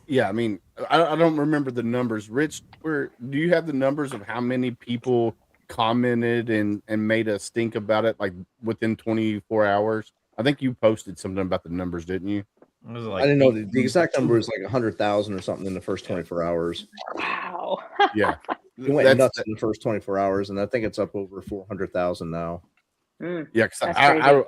Speaker 2: Yeah, I mean, I don't remember the numbers. Rich, do you have the numbers of how many people commented and made us think about it like within 24 hours? I think you posted something about the numbers, didn't you?
Speaker 6: Was it like
Speaker 5: I didn't know the exact number is like 100,000 or something in the first 24 hours.
Speaker 11: Wow.
Speaker 2: Yeah.
Speaker 5: It went nuts in the first 24 hours, and I think it's up over 400,000 now.
Speaker 2: Yeah, because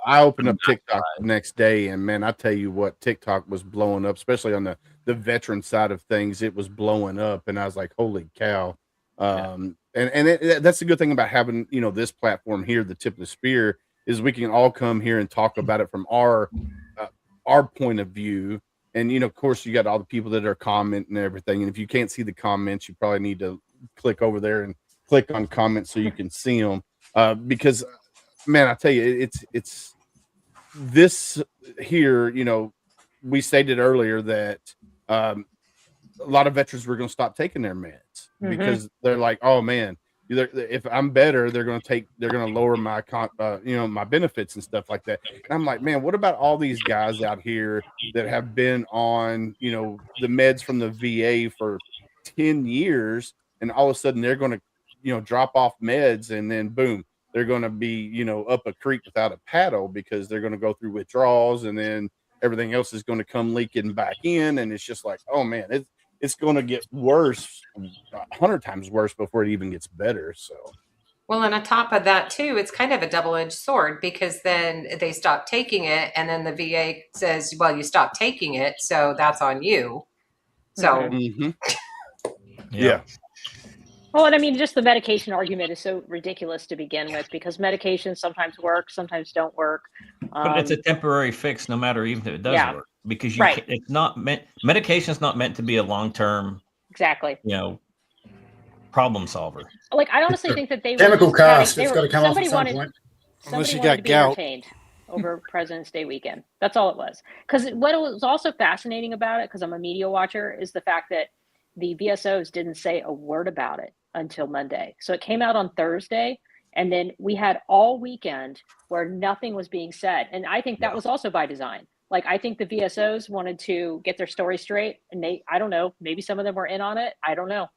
Speaker 2: I opened up TikTok the next day, and man, I tell you what, TikTok was blowing up, especially on the veteran side of things. It was blowing up, and I was like, holy cow. And that's the good thing about having, you know, this platform here, the Tip of the Spear, is we can all come here and talk about it from our point of view. And, you know, of course, you got all the people that are commenting and everything. And if you can't see the comments, you probably need to click over there and click on comments so you can see them. Because, man, I tell you, it's this here, you know, we stated earlier that a lot of veterans were going to stop taking their meds because they're like, oh man, if I'm better, they're going to lower my, my benefits and stuff like that. And I'm like, man, what about all these guys out here that have been on, you know, the meds from the VA for 10 years and all of a sudden they're going to, you know, drop off meds and then boom, they're going to be, you know, up a creek without a paddle because they're going to go through withdrawals and then everything else is going to come leaking back in. And it's just like, oh man, it's going to get worse, 100 times worse before it even gets better. So,
Speaker 8: well, and on top of that too, it's kind of a double-edged sword because then they stop taking it and then the VA says, well, you stopped taking it, so that's on you. So
Speaker 2: yeah.
Speaker 11: Well, and I mean, just the medication argument is so ridiculous to begin with because medications sometimes work, sometimes don't work.
Speaker 6: But it's a temporary fix, no matter even if it does work, because it's not meant. Medication is not meant to be a long-term,
Speaker 11: exactly,
Speaker 6: you know, problem solver.
Speaker 11: Like, I honestly think that they
Speaker 4: chemical
Speaker 11: were
Speaker 4: cast. It's got to come off at some point.
Speaker 3: Unless you
Speaker 11: wanted
Speaker 3: got
Speaker 11: to be
Speaker 3: gout.
Speaker 11: entertained over President's Day weekend. That's all it was. Because what was also fascinating about it, because I'm a media watcher, is the fact that the VSOs didn't say a word about it until Monday. So it came out on Thursday, and then we had all weekend where nothing was being said. And I think that was also by design. Like, I think the VSOs wanted to get their story straight, and I don't know, maybe some of them were in on it. I don't know.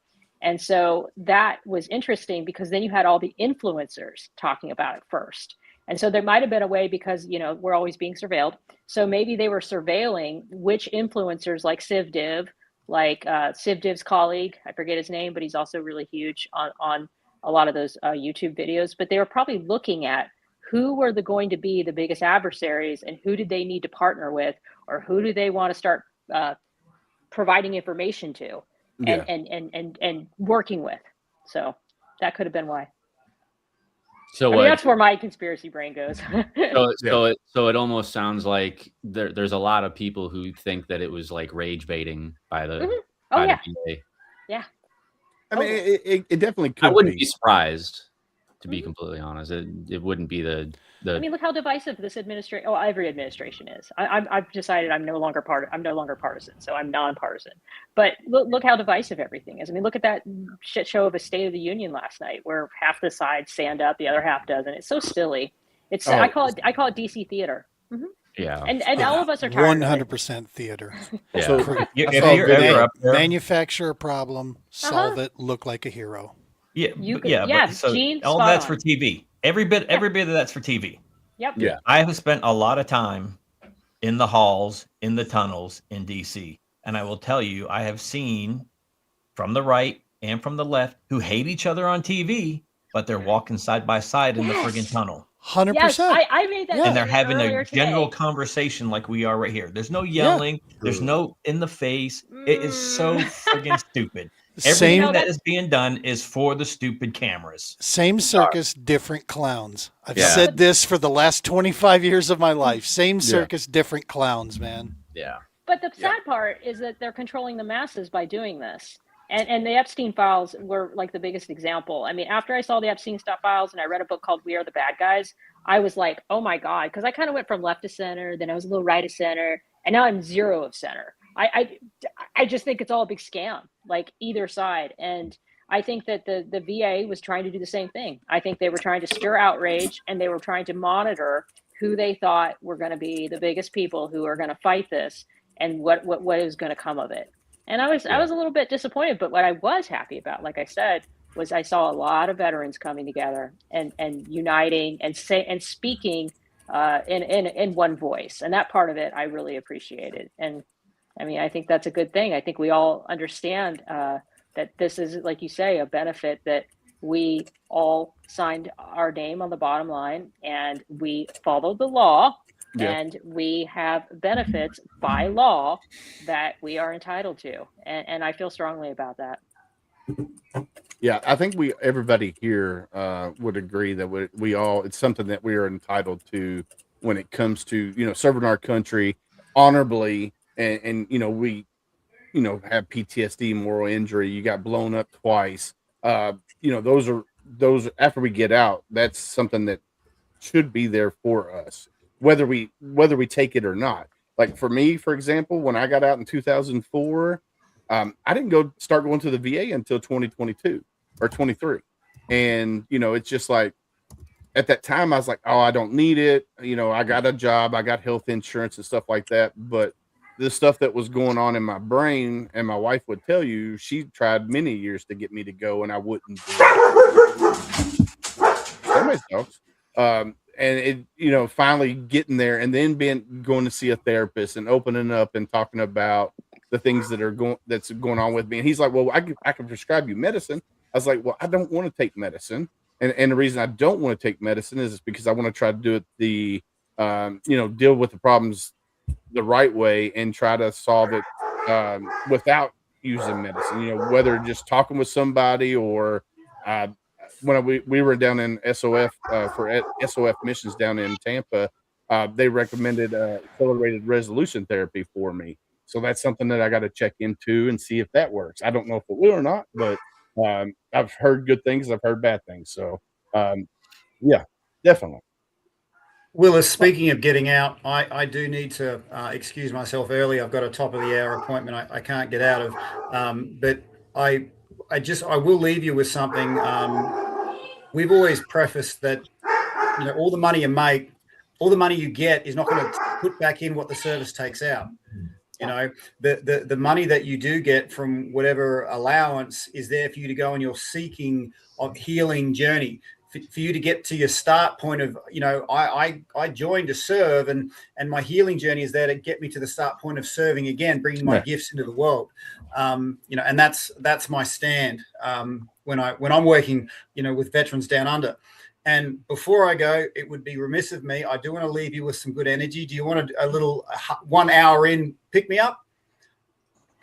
Speaker 11: And so that was interesting because then you had all the influencers talking about it first. And so there might have been a way, because, you know, we're always being surveilled. So maybe they were surveilling which influencers, like CivDiv, like CivDiv's colleague, I forget his name, but he's also really huge on a lot of those YouTube videos. But they were probably looking at who were going to be the biggest adversaries, and who did they need to partner with, or who do they want to start providing information to and working with. So that could have been why.
Speaker 9: So
Speaker 11: I mean, that's where my conspiracy brain goes.
Speaker 9: So it almost sounds like there's a lot of people who think that it was like rage baiting by the by the VA.
Speaker 11: Yeah.
Speaker 2: I mean, it definitely could.
Speaker 9: I wouldn't be surprised, to be completely honest. It wouldn't be the.
Speaker 11: I mean, look how divisive this administration. Oh, every administration is. I've decided I'm no longer partisan, so I'm nonpartisan. But look how divisive everything is. I mean, look at that shit show of a State of the Union last night, where half the side stand up, the other half doesn't. It's so silly. It's I call it DC theater. Mm-hmm.
Speaker 9: Yeah,
Speaker 11: and all of us are tired.
Speaker 3: 100% theater.
Speaker 9: Yeah.
Speaker 2: So
Speaker 6: If you're ever up there,
Speaker 3: manufacture a problem, solve it, look like a hero.
Speaker 6: yeah,
Speaker 11: You could-
Speaker 6: yeah,
Speaker 11: yeah,
Speaker 6: but so
Speaker 11: Gene,
Speaker 6: all
Speaker 11: spot
Speaker 6: that's
Speaker 11: on.
Speaker 6: for TV. Every bit of that's for TV.
Speaker 11: Yep.
Speaker 2: Yeah.
Speaker 6: I have spent a lot of time in the halls, in the tunnels in DC. And I will tell you, I have seen from the right and from the left who hate each other on TV, but they're walking side by side in the friggin' tunnel.
Speaker 3: 100%.
Speaker 11: Yes, I made that.
Speaker 6: And they're having
Speaker 11: earlier
Speaker 6: a general
Speaker 11: today.
Speaker 6: conversation like we are right here. There's no yelling. There's no in the face. It is so friggin' stupid. Everything that is being done is for the stupid cameras.
Speaker 3: Same circus, different clowns. I've said this for the last 25 years of my life. Same circus, different clowns, man.
Speaker 9: Yeah.
Speaker 11: But the sad part is that they're controlling the masses by doing this. And the Epstein files were like the biggest example. I mean, after I saw the Epstein files and I read a book called We Are the Bad Guys, I was like, oh my God, because I kind of went from left to center, then I was a little right of center, and now I'm zero of center. I just think it's all a big scam, like either side. And I think that the VA was trying to do the same thing. I think they were trying to stir outrage, and they were trying to monitor who they thought were going to be the biggest people who are going to fight this, and what is going to come of it. And I was a little bit disappointed, but what I was happy about, like I said, was I saw a lot of veterans coming together and uniting and speaking in one voice. And that part of it I really appreciated. And I mean, I think that's a good thing. I think we all understand that this is, like you say, a benefit that we all signed our name on the bottom line, and we followed the law.
Speaker 2: Yeah.
Speaker 11: And we have benefits by law that we are entitled to. And I feel strongly about that.
Speaker 2: Yeah, I think everybody here would agree that we all, it's something that we are entitled to when it comes to, serving our country honorably. And we, have PTSD, moral injury. You got blown up twice. Those after we get out, that's something that should be there for us, whether we take it or not. Like for me, for example, when I got out in 2004, I didn't start going to the VA until 2022 or 23. And, it's just like, at that time I was like, oh, I don't need it. I got a job, I got health insurance and stuff like that. But the stuff that was going on in my brain, and my wife would tell you, she tried many years to get me to go, and I wouldn't do it. Somebody's dogs. And it, finally getting there, and then going to see a therapist and opening up and talking about the things that's going on with me. And he's like, well, I can prescribe you medicine. I was like, well, I don't want to take medicine. And the reason I don't want to take medicine is because I want to try to do it deal with the problems the right way and try to solve it without using medicine, whether just talking with somebody or when we were down in SOF for SOF missions down in Tampa, they recommended accelerated resolution therapy for me. So that's something that I got to check into and see if that works. I don't know if it will or not, but I've heard good things. I've heard bad things. So yeah, definitely.
Speaker 4: Willis, speaking of getting out, I do need to excuse myself early. I've got a top of the hour appointment I can't get out of. But I will leave you with something. We've always prefaced that, all the money you make, all the money you get is not going to put back in what the service takes out. The money that you do get from whatever allowance is there for you to go on your seeking of healing journey. For you to get to your start point of, I joined to serve, and my healing journey is there to get me to the start point of serving again, bringing my gifts into the world. And that's my stand when I'm working, with veterans down under. And before I go, it would be remiss of me. I do want to leave you with some good energy. Do you want a little 1 hour in pick me up?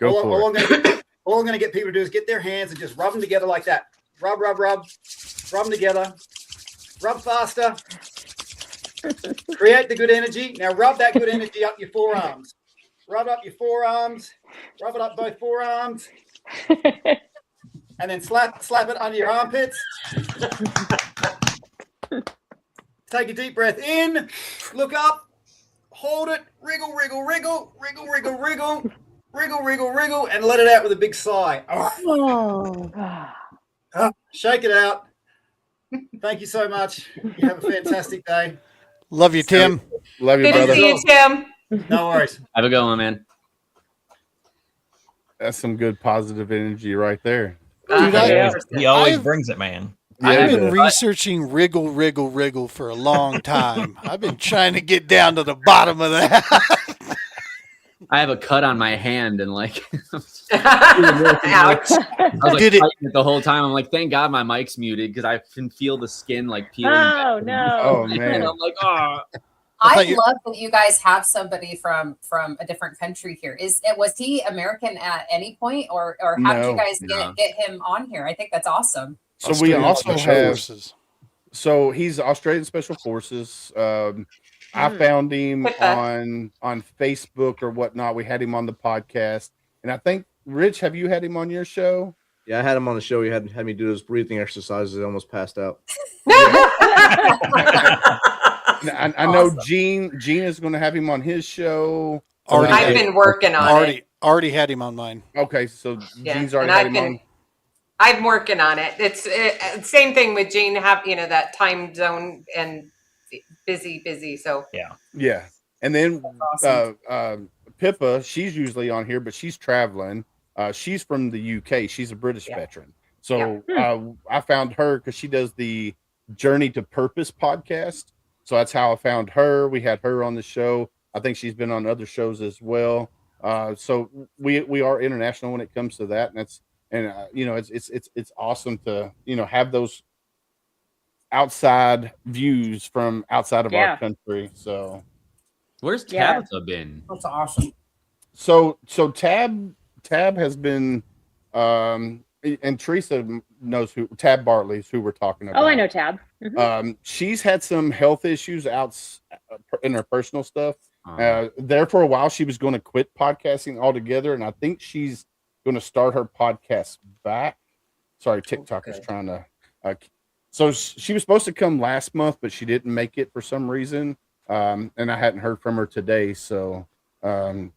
Speaker 4: All I'm going to get people to do is get their hands and just rub them together like that. Rub them together, rub faster, create the good energy. Now rub that good energy up your forearms. Rub up your forearms, rub it up both forearms, and then slap it under your armpits. Take a deep breath in, look up, hold it, wriggle, wriggle, wriggle, wriggle, wriggle, wriggle, wriggle, wriggle, wriggle, and let it out with a big sigh. All right. Shake it out. Thank you so much. You have a fantastic day.
Speaker 3: Love you, Tim.
Speaker 2: Love you,
Speaker 8: Good
Speaker 2: brother.
Speaker 8: to see you, Tim.
Speaker 4: No worries.
Speaker 9: Have a good one, man.
Speaker 2: That's some good positive energy right there.
Speaker 3: Dude,
Speaker 6: He always
Speaker 3: I've-
Speaker 6: brings it, man.
Speaker 3: I've
Speaker 2: Yeah,
Speaker 3: been
Speaker 2: but-
Speaker 3: researching wriggle, wriggle, wriggle for a long time. I've been trying to get down to the bottom of that.
Speaker 9: I have a cut on my hand and like
Speaker 8: Ouch.
Speaker 9: I was like
Speaker 3: Did it-
Speaker 9: fighting it the whole time. I'm like, thank God my mic's muted because I can feel the skin like peeling.
Speaker 11: Oh,
Speaker 9: back.
Speaker 11: no.
Speaker 2: Oh
Speaker 9: And
Speaker 2: man.
Speaker 9: I'm like, oh.
Speaker 3: I thought
Speaker 10: I
Speaker 3: you-
Speaker 10: love that you guys have somebody from a different country here. Was he American at any point, or how did
Speaker 2: No.
Speaker 10: you guys
Speaker 9: No.
Speaker 10: get him on here? I think that's awesome.
Speaker 2: So we
Speaker 3: Australian
Speaker 2: also
Speaker 3: Special
Speaker 2: have.
Speaker 3: Forces.
Speaker 2: So he's Australian Special Forces. I found him
Speaker 8: Pippa.
Speaker 2: on Facebook or whatnot. We had him on the podcast, and I think Rich, have you had him on your show?
Speaker 5: Yeah, I had him on the show. He had me do those breathing exercises. I almost passed out.
Speaker 2: I know Gene is going to have him on his show.
Speaker 3: Already
Speaker 8: I've been working on it.
Speaker 3: Already had him on mine.
Speaker 2: Okay, so
Speaker 8: Yeah,
Speaker 2: Gene's already
Speaker 8: and
Speaker 2: had
Speaker 8: I've
Speaker 2: him on.
Speaker 8: I'm working on it. It's same thing with Gene. Have that time zone and busy. So
Speaker 2: Yeah, and then
Speaker 10: awesome.
Speaker 2: Pippa, she's usually on here, but she's traveling. She's from the UK. She's a British veteran. So I found her because she does the Journey to Purpose podcast. So that's how I found her. We had her on the show. I think she's been on other shows as well. So we are international when it comes to that, and it's awesome to have those outside views from outside of our country. So
Speaker 9: Where's
Speaker 11: Yeah.
Speaker 9: Tabitha been?
Speaker 10: That's awesome.
Speaker 2: so Tab has been and Teresa knows who Tab Bartley is who we're talking about.
Speaker 11: Oh, I know Tab. Mhm.
Speaker 2: She's had some health issues in her personal stuff.
Speaker 9: Oh.
Speaker 2: There for a while, she was going to quit podcasting altogether, and I think she's going to start her podcast back. Sorry, TikTok is trying to. So she was supposed to come last month, but she didn't make it for some reason, and I hadn't heard from her today. So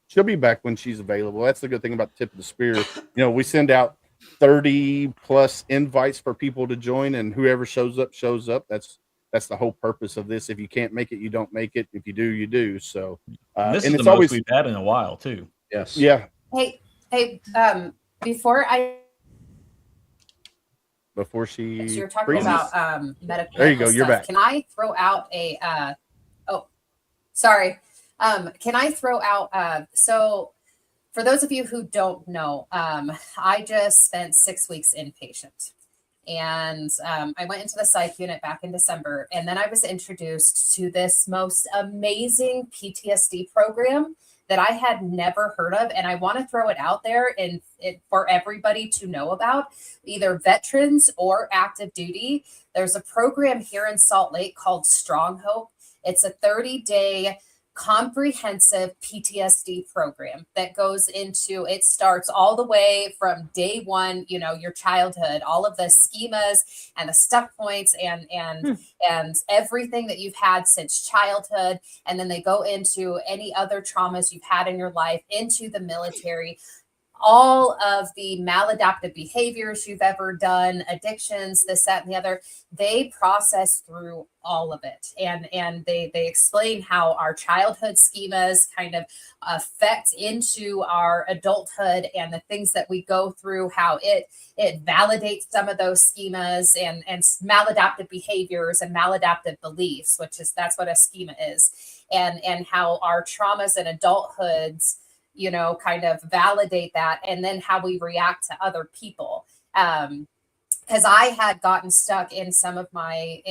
Speaker 2: she'll be back when she's available. That's the good thing about Tip of the Spear. We send out 30 plus invites for people to join, and whoever shows up. That's the whole purpose of this. If you can't make it, you don't make it. If you do, you do. So
Speaker 6: This
Speaker 2: and
Speaker 6: is
Speaker 2: it's
Speaker 6: the
Speaker 2: always
Speaker 6: most we've had in a while too.
Speaker 5: Yes.
Speaker 2: yeah.
Speaker 10: Hey, before
Speaker 2: Before she
Speaker 10: so you're talking
Speaker 2: freezes.
Speaker 10: about medical.
Speaker 2: There you go, you're
Speaker 10: stuff.
Speaker 2: back.
Speaker 10: Can I throw out a? Sorry. Can I throw out? So, for those of you who don't know, I just spent 6 weeks inpatient, and I went into the psych unit back in December, and then I was introduced to this most amazing PTSD program that I had never heard of, and I want to throw it out there and for everybody to know about, either veterans or active duty. There's a program here in Salt Lake called Strong Hope. It's a 30-day comprehensive PTSD program that goes into, it starts all the way from day one, your childhood, all of the schemas and the stuck points and everything that you've had since childhood. And then they go into any other traumas you've had in your life, into the military, all of the maladaptive behaviors you've ever done, addictions, this, that, and the other. They process through all of it. And they explain how our childhood schemas kind of affect into our adulthood and the things that we go through, how it validates some of those schemas and maladaptive behaviors and maladaptive beliefs, that's what a schema is. And how our traumas and adulthoods, kind of validate that, and then how we react to other people. Because I had gotten stuck in some of my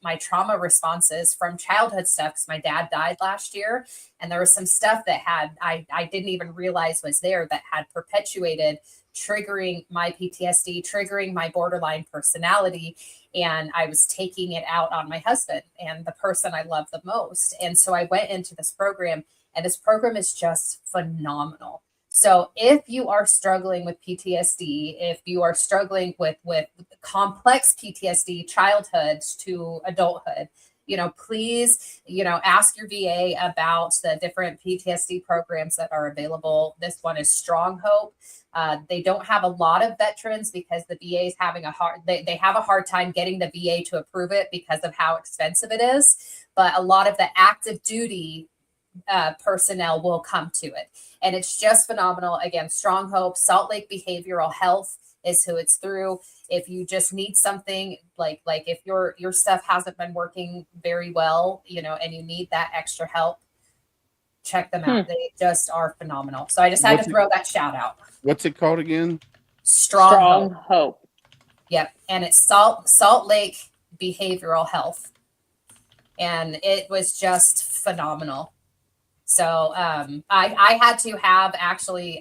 Speaker 10: my trauma responses from childhood stuff. Because my dad died last year, and there was some stuff that I didn't even realize was there that had perpetuated, triggering my PTSD, triggering my borderline personality. And I was taking it out on my husband and the person I love the most. And so I went into this program. And this program is just phenomenal. So if you are struggling with PTSD, if you are struggling with complex PTSD, childhood to adulthood, please, ask your VA about the different PTSD programs that are available. This one is Strong Hope. They don't have a lot of veterans because the VA is having they have a hard time getting the VA to approve it because of how expensive it is. But a lot of the active duty personnel will come to it, and it's just phenomenal. Again, Strong Hope, Salt Lake Behavioral Health is who it's through. If you just need something like if your stuff hasn't been working very well, and you need that extra help, check them out. They just are phenomenal. So I just had to throw that shout out.
Speaker 2: What's it called again?
Speaker 10: Strong
Speaker 11: Hope.
Speaker 10: Yep, and it's Salt Lake Behavioral Health, and it was just phenomenal. So I had to have actually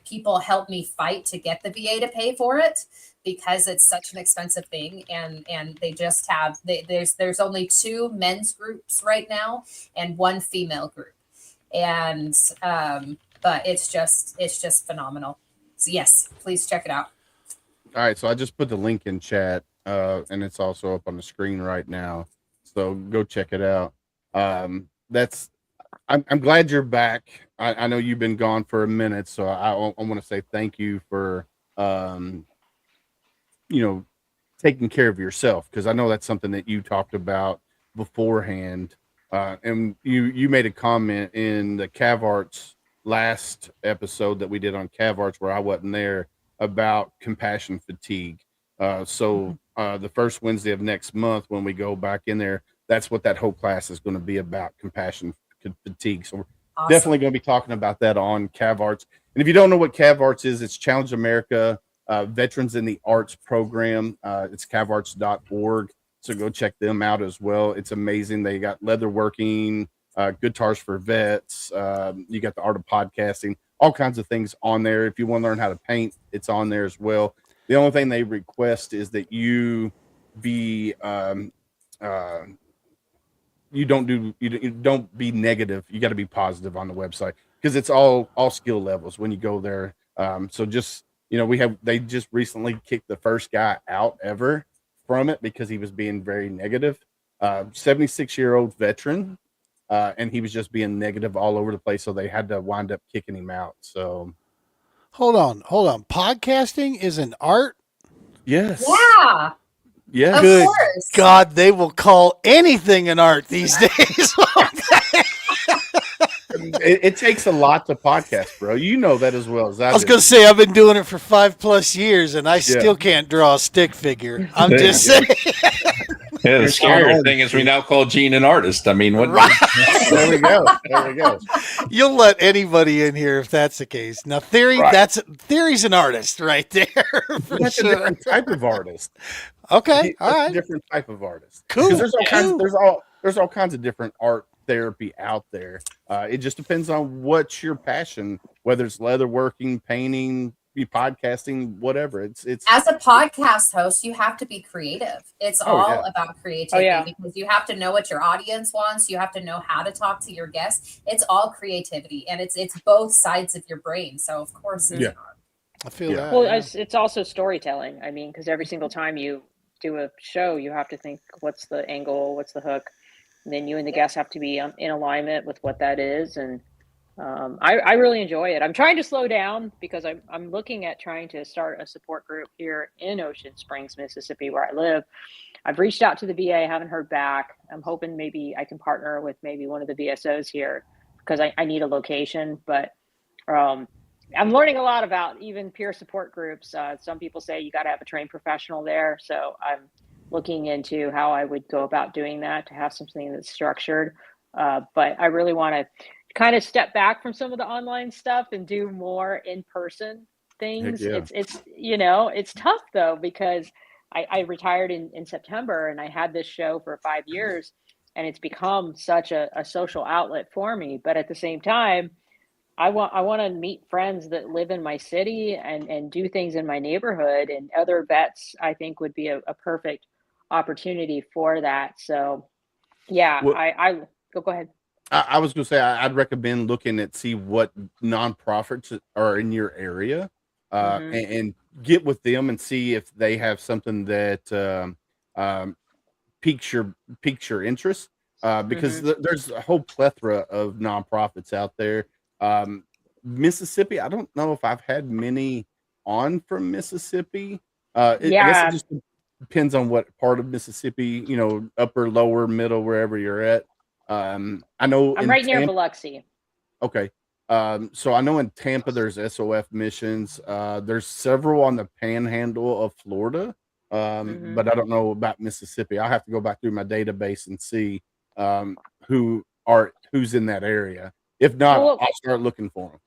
Speaker 10: people help me fight to get the VA to pay for it because it's such an expensive thing. And they just have, there's only 2 men's groups right now and 1 female group. And but it's just phenomenal. So yes, please check it out.
Speaker 2: All right. So I just put the link in chat and it's also up on the screen right now. So go check it out. I'm glad you're back. I know you've been gone for a minute, so I want to say thank you for, taking care of yourself, because I know that's something that you talked about beforehand. And you made a comment in the Cav Arts last episode that we did on Cav Arts where I wasn't there about compassion fatigue. So the first Wednesday of next month when we go back in there, that's what that whole class is going to be about, compassion fatigue. So we're definitely going to be talking about that on Cav Arts. And if you don't know what Cav Arts is, it's Challenge America Veterans in the Arts program. It's cavarts.org. So go check them out as well. It's amazing. They got leatherworking, guitars for vets. You got the art of podcasting, all kinds of things on there. If you want to learn how to paint, it's on there as well. The only thing they request is that you be you don't be negative. You got to be positive on the website because it's all skill levels when you go there. So just, they just recently kicked the first guy out ever from it because he was being very negative. 76-year-old veteran, and he was just being negative all over the place. So they had to wind up kicking him out. So
Speaker 3: hold on. Podcasting is an art.
Speaker 2: Yes.
Speaker 10: Yeah.
Speaker 2: Yeah.
Speaker 3: Good God, they will call anything an art these days.
Speaker 2: It takes a lot to podcast, bro. You know that as well as I
Speaker 3: was going to say, I've been doing it for 5+ years and I still can't draw a stick figure. I'm just saying.
Speaker 7: Yeah, the scary thing is we now call Gene an artist. I mean, what?
Speaker 2: There we go.
Speaker 3: You'll let anybody in here if that's the case. Now, Theory's an artist right there.
Speaker 2: That's a different type of artist.
Speaker 3: Okay, all right.
Speaker 2: A different type of artist.
Speaker 3: Cool.
Speaker 2: There's all kinds of different art therapy out there. It just depends on what's your passion, whether it's leatherworking, painting, be podcasting, whatever. It's
Speaker 10: As a podcast host, you have to be creative. It's
Speaker 2: Oh,
Speaker 10: all
Speaker 2: yeah.
Speaker 10: about creativity
Speaker 11: yeah.
Speaker 10: because you have to know what your audience wants. You have to know how to talk to your guests. It's all creativity, and it's both sides of your brain. So of course, it's
Speaker 2: Yeah.
Speaker 10: an art.
Speaker 3: I feel
Speaker 2: Yeah.
Speaker 3: that.
Speaker 11: Well,
Speaker 3: yeah.
Speaker 11: it's also storytelling. I mean, because every single time you do a show, you have to think, what's the angle, what's the hook, and then you and the guests have to be in alignment with what that is. And I really enjoy it. I'm trying to slow down because I'm looking at trying to start a support group here in Ocean Springs, Mississippi, where I live. I've reached out to the VA, haven't heard back. I'm hoping maybe I can partner with maybe one of the VSOs here because I need a location. But I'm learning a lot about even peer support groups. Some people say you got to have a trained professional there. So I'm looking into how I would go about doing that to have something that's structured. But I really want to kind of step back from some of the online stuff and do more in-person things.
Speaker 2: yeah.
Speaker 11: It's it's tough though, because I retired in September and I had this show for 5 years and it's become such a social outlet for me. But at the same time, I want to meet friends that live in my city and do things in my neighborhood, and other vets I think would be a perfect opportunity for that. So yeah,
Speaker 2: Well-
Speaker 11: I go ahead.
Speaker 2: I was going to say I'd recommend looking at see what nonprofits are in your area, and get with them and see if they have something that piques your interest. Because there's a whole plethora of nonprofits out there. Mississippi, I don't know if I've had many on from Mississippi. I guess
Speaker 11: Yeah.
Speaker 2: it just depends on what part of Mississippi, upper, lower, middle, wherever you're at. I know
Speaker 11: I'm
Speaker 2: in
Speaker 11: right near
Speaker 2: Tampa-
Speaker 11: Biloxi.
Speaker 2: Okay. So I know in Tampa there's SOF missions. There's several on the panhandle of Florida. But I don't know about Mississippi. I'll have to go back through my database and see who's in that area. If not,
Speaker 11: Well,
Speaker 2: I'll start looking for them.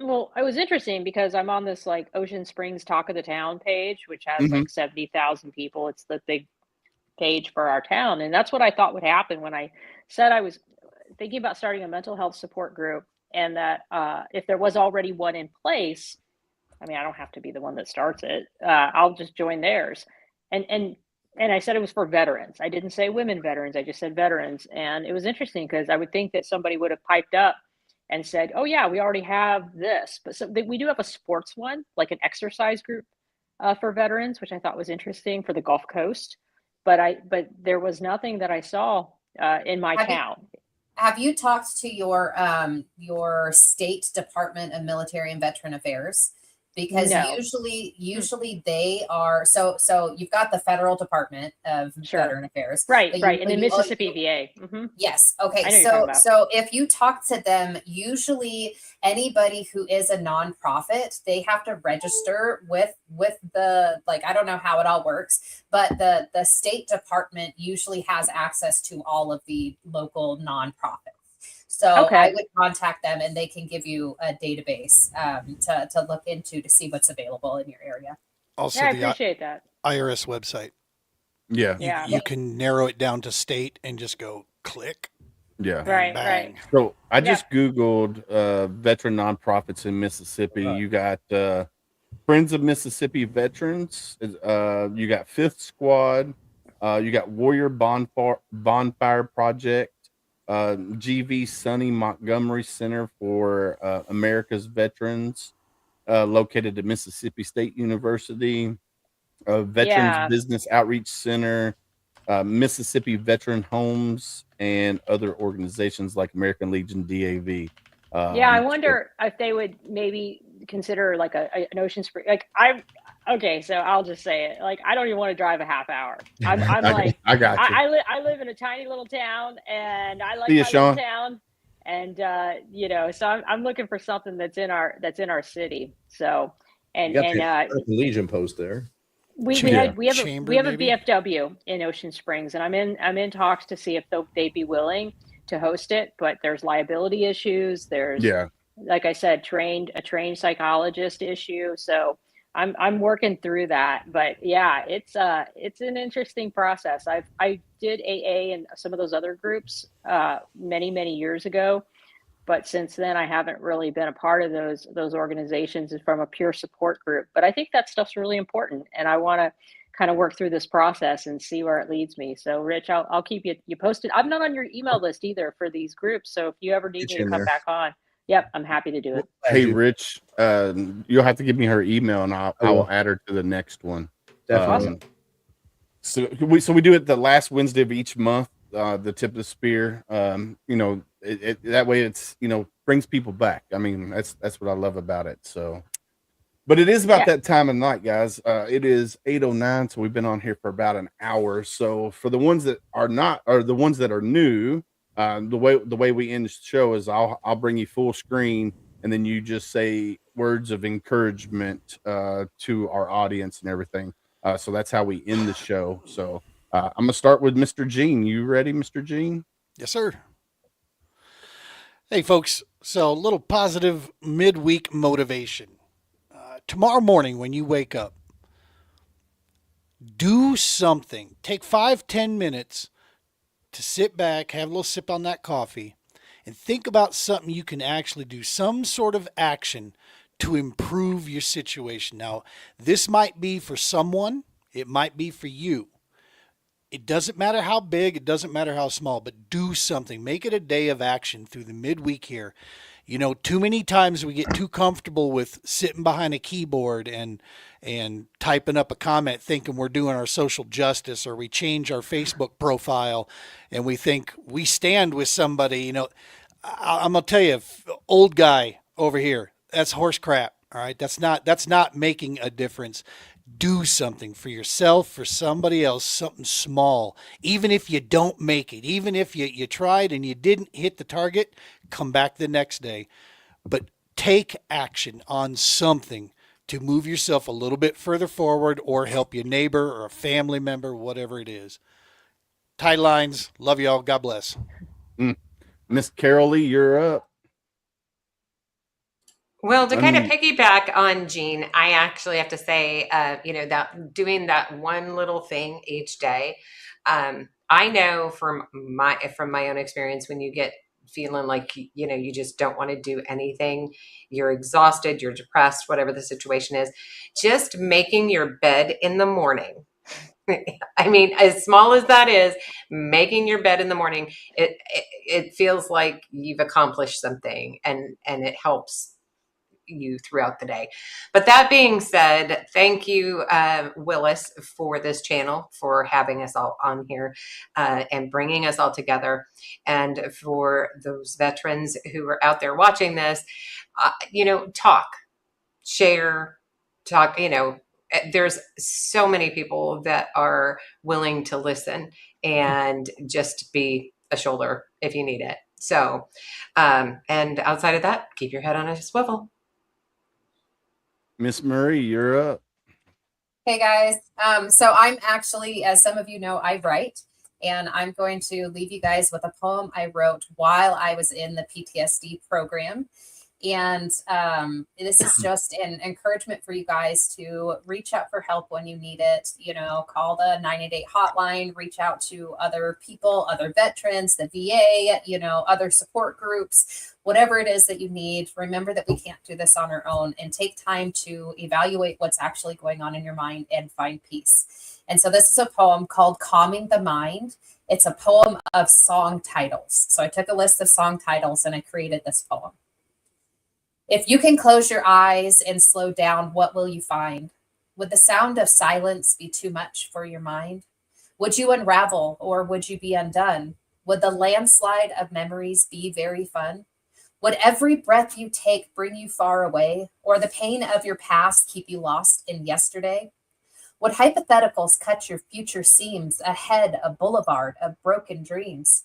Speaker 11: Well, it was interesting because I'm on this like Ocean Springs Talk of the Town page, which has
Speaker 2: Mhm.
Speaker 11: like 70,000 people. It's the big page for our town. And that's what I thought would happen when I said I was thinking about starting a mental health support group, and that if there was already one in place, I mean, I don't have to be the one that starts it. I'll just join theirs. And I said it was for veterans. I didn't say women veterans. I just said veterans. And it was interesting because I would think that somebody would have piped up and said, "Oh yeah, we already have this." But we do have a sports one, like an exercise group for veterans, which I thought was interesting for the Gulf Coast. But there was nothing that I saw in my town.
Speaker 10: Have you talked to your state Department of Military and Veteran Affairs? Because
Speaker 11: No.
Speaker 10: usually they are so you've got the federal Department of
Speaker 11: Sure.
Speaker 10: Veteran Affairs,
Speaker 11: Right,
Speaker 10: but
Speaker 11: right. And
Speaker 10: but
Speaker 11: the Mississippi VA.
Speaker 10: Yes.
Speaker 11: I know
Speaker 10: Okay.
Speaker 11: what you're talking about.
Speaker 10: So if you talk to them, usually anybody who is a nonprofit, they have to register with the, like, I don't know how it all works, but the State Department usually has access to all of the local nonprofits. So
Speaker 11: Okay.
Speaker 10: I would contact them and they can give you a database to look into to see what's available in your area.
Speaker 3: Also,
Speaker 11: Yeah, I
Speaker 3: the
Speaker 11: appreciate that.
Speaker 3: IRS website.
Speaker 2: Yeah.
Speaker 11: Yeah.
Speaker 3: You can narrow it down to state and just go click.
Speaker 2: Yeah.
Speaker 3: and
Speaker 11: Right,
Speaker 3: bang.
Speaker 11: right.
Speaker 2: So I
Speaker 11: Yeah.
Speaker 2: just Googled veteran nonprofits in Mississippi. You got Friends of Mississippi Veterans. You got Fifth Squad. You got Warrior Bonfire Project. GV Sonny Montgomery Center for America's Veterans, located at Mississippi State University. Veterans
Speaker 11: Yeah.
Speaker 2: Business Outreach Center. Mississippi Veteran Homes, and other organizations like American Legion, DAV.
Speaker 11: Yeah, I wonder if they would maybe consider like an Ocean Spring. Okay, so I'll just say it. Like, I don't even want to drive a half hour. I'm like,
Speaker 2: I got you.
Speaker 11: I live in a tiny little town, and I like
Speaker 2: See ya,
Speaker 11: my little
Speaker 2: Sean.
Speaker 11: town. And so I'm looking for something that's in our city. So and
Speaker 5: You got the
Speaker 11: and
Speaker 5: American Legion post there.
Speaker 11: we
Speaker 2: Yeah.
Speaker 11: have a
Speaker 3: Chamber,
Speaker 11: we have a
Speaker 3: maybe?
Speaker 11: VFW in Ocean Springs, and I'm in talks to see if they'd be willing to host it. But there's liability issues. There's
Speaker 2: Yeah.
Speaker 11: like I said, a trained psychologist issue. So I'm working through that. But yeah, it's an interesting process. I did AA and some of those other groups many years ago, But since then, I haven't really been a part of those organizations from a pure support group. But I think that stuff's really important, and I want to kind of work through this process and see where it leads me. So, Rich, I'll keep you posted. I'm not on your email list either for these groups, so if you ever need
Speaker 5: Get
Speaker 11: me
Speaker 5: you
Speaker 11: to
Speaker 5: in
Speaker 11: come
Speaker 5: there.
Speaker 11: back on, yep, I'm happy to do it.
Speaker 2: Hey, Rich, you'll have to give me her email, and I
Speaker 5: will.
Speaker 2: will add her to the next one.
Speaker 5: Definitely.
Speaker 2: So we do it the last Wednesday of each month. The tip of the spear. That way it's brings people back. I mean, that's what I love about it. So, but it is about that time of night, guys. It is 8:09, so we've been on here for about an hour. So for the ones that are not, or the ones that are new, the way we end the show is I'll bring you full screen, and then you just say words of encouragement to our audience and everything. So that's how we end the show. So I'm gonna start with Mr. Gene. You ready, Mr. Gene?
Speaker 3: Yes, sir. Hey, folks. So, a little positive midweek motivation. Tomorrow morning, when you wake up, do something. Take 5-10 minutes to sit back, have a little sip on that coffee, and think about something you can actually do, some sort of action to improve your situation. Now, this might be for someone, it might be for you. It doesn't matter how big, it doesn't matter how small, but do something. Make it a day of action through the midweek here. Too many times we get too comfortable with sitting behind a keyboard and typing up a comment thinking we're doing our social justice, or we change our Facebook profile and we think we stand with somebody. I'm going to tell you, old guy over here, that's horse crap. All right. That's not making a difference. Do something for yourself, for somebody else, something small. Even if you don't make it, even if you tried and you didn't hit the target, come back the next day. But take action on something to move yourself a little bit further forward, or help your neighbor or a family member, whatever it is. Tight lines. Love you all. God bless.
Speaker 2: Miss Carol Lee, you're up.
Speaker 8: Well, to kind of piggyback on Gene, I actually have to say, that doing that one little thing each day. I know from my own experience, when you get feeling like, you just don't want to do anything, you're exhausted, you're depressed, whatever the situation is, just making your bed in the morning. I mean, as small as that is, making your bed in the morning, it feels like you've accomplished something, and it helps you throughout the day. But that being said, thank you, Willis, for this channel, for having us all on here and bringing us all together. And for those veterans who are out there watching this, share, there's so many people that are willing to listen and just be a shoulder if you need it. So, and outside of that, keep your head on a swivel.
Speaker 2: Miss Murray, you're up.
Speaker 10: Hey guys. So I'm actually, as some of you know, I write, and I'm going to leave you guys with a poem I wrote while I was in the PTSD program. And this is just an encouragement for you guys to reach out for help when you need it. Call the 988 hotline, reach out to other people, other veterans, the VA, other support groups, whatever it is that you need. Remember that we can't do this on our own, and take time to evaluate what's actually going on in your mind and find peace. And so this is a poem called Calming the Mind. It's a poem of song titles. So I took a list of song titles and I created this poem. If you can close your eyes and slow down, what will you find? Would the sound of silence be too much for your mind? Would you unravel, or would you be undone? Would the landslide of memories be very fun? Would every breath you take bring you far away, or the pain of your past keep you lost in yesterday? Would hypotheticals cut your future seams ahead a boulevard of broken dreams?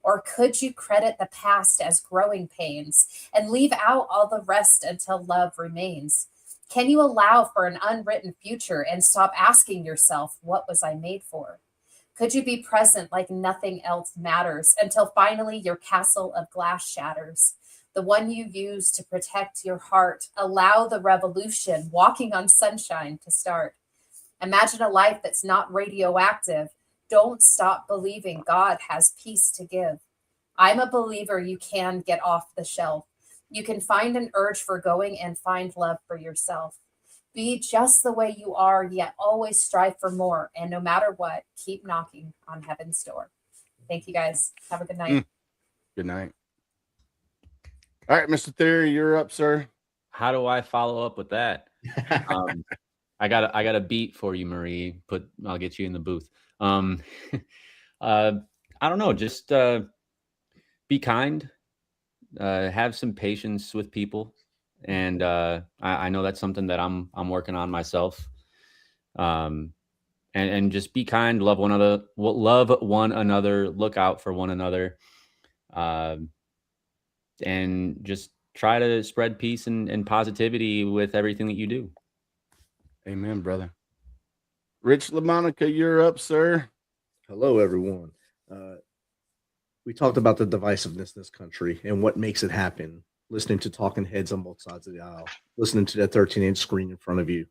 Speaker 10: Or could you credit the past as growing pains and leave out all the rest until love remains? Can you allow for an unwritten future and stop asking yourself, what was I made for? Could you be present like nothing else matters until finally your castle of glass shatters? The one you use to protect your heart. Allow the revolution, walking on sunshine, to start. Imagine a life that's not radioactive. Don't stop believing God has peace to give. I'm a believer you can get off the shelf. You can find an urge for going and find love for yourself. Be just the way you are, yet always strive for more. And no matter what, keep knocking on heaven's door. Thank you guys. Have a good night.
Speaker 2: Good night. All right, Mr. Theory, you're up, sir.
Speaker 9: How do I follow up with that? I got a beat for you, Marie. I'll get you in the booth. I don't know. Just be kind. Have some patience with people, and I know that's something that I'm working on myself. And just be kind. Love one another. Look out for one another. And just try to spread peace and positivity with everything that you do.
Speaker 2: Amen, brother. Rich LaMonica, you're up, sir.
Speaker 5: Hello, everyone. We talked about the divisiveness in this country and what makes it happen. Listening to talking heads on both sides of the aisle, listening to that 13-inch screen in front of you.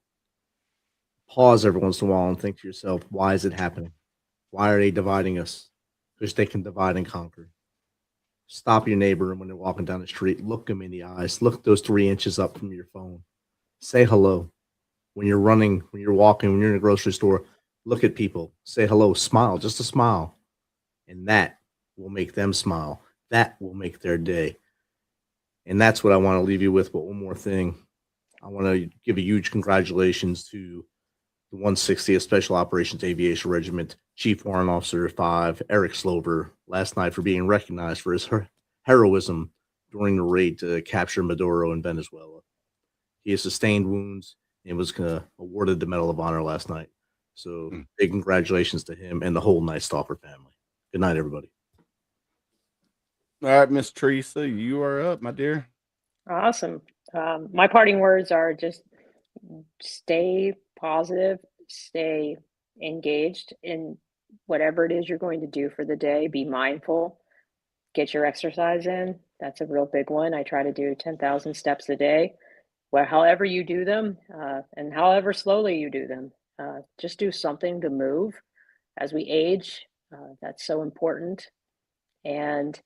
Speaker 5: Pause every once in a while and think to yourself, why is it happening? Why are they dividing us? Because they can divide and conquer. Stop your neighbor when they're walking down the street. Look them in the eyes. Look those 3 inches up from your phone. Say hello. When you're running, when you're walking, when you're in a grocery store, look at people. Say hello. Smile. Just a smile. And that will make them smile. That will make their day. And that's what I want to leave you with. But one more thing. I want to give a huge congratulations to the 160th Special Operations Aviation Regiment, Chief Warrant Officer 5, Eric Slover, last night for being recognized for his heroism during the raid to capture Maduro in Venezuela. He has sustained wounds and was awarded the Medal of Honor last night. So big congratulations to him and the whole Night Stalker family. Good night, everybody.
Speaker 2: All right, Miss Teresa, you are up, my dear.
Speaker 11: Awesome. My parting words are just stay positive, stay engaged in whatever it is you're going to do for the day. Be mindful, get your exercise in. That's a real big one. I try to do 10,000 steps a day. Well, however you do them, and however slowly you do them, just do something to move. As we age, that's so important. And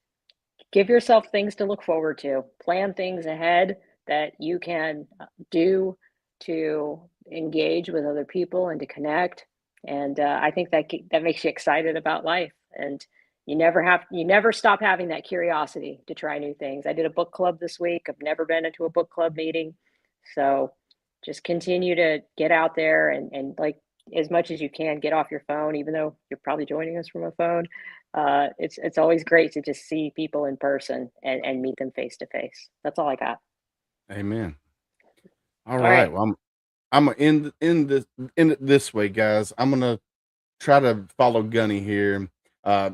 Speaker 11: give yourself things to look forward to. Plan things ahead that you can do to engage with other people and to connect. And I think that makes you excited about life. And you never stop having that curiosity to try new things. I did a book club this week. I've never been into a book club meeting. So just continue to get out there and like as much as you can, get off your phone, even though you're probably joining us from a phone. It's always great to just see people in person and meet them face to face. That's all I got.
Speaker 2: Amen. All right. Well, I'm gonna end it this way, guys. I'm gonna try to follow Gunny here.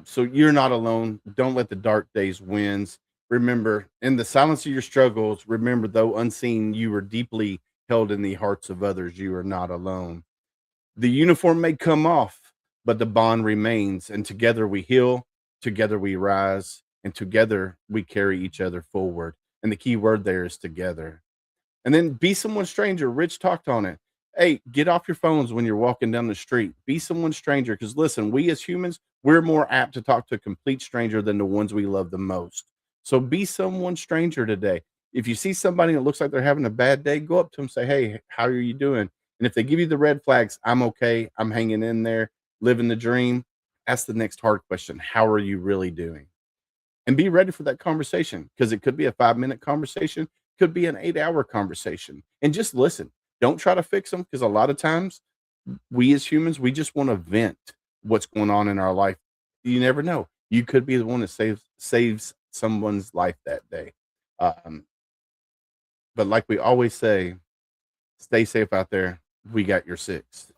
Speaker 2: So you're not alone. Don't let the dark days win. Remember, in the silence of your struggles, remember, though unseen, you are deeply held in the hearts of others. You are not alone. The uniform may come off, but the bond remains. And together we heal, together we rise, and together we carry each other forward. And the key word there is together. And then be someone stranger. Rich talked on it. Hey, get off your phones when you're walking down the street. Be someone stranger. Because listen, we as humans, we're more apt to talk to a complete stranger than the ones we love the most. So be someone stranger today. If you see somebody that looks like they're having a bad day, go up to them and say, hey, how are you doing? And if they give you the red flags, I'm okay. I'm hanging in there, living the dream. Ask the next hard question. How are you really doing? And be ready for that conversation, because it could be a 5-minute conversation, could be an 8-hour conversation. And just listen. Don't try to fix them, because a lot of times we as humans, we just want to vent what's going on in our life. You never know. You could be the one that saves someone's life that day. But like we always say, stay safe out there. We got your six.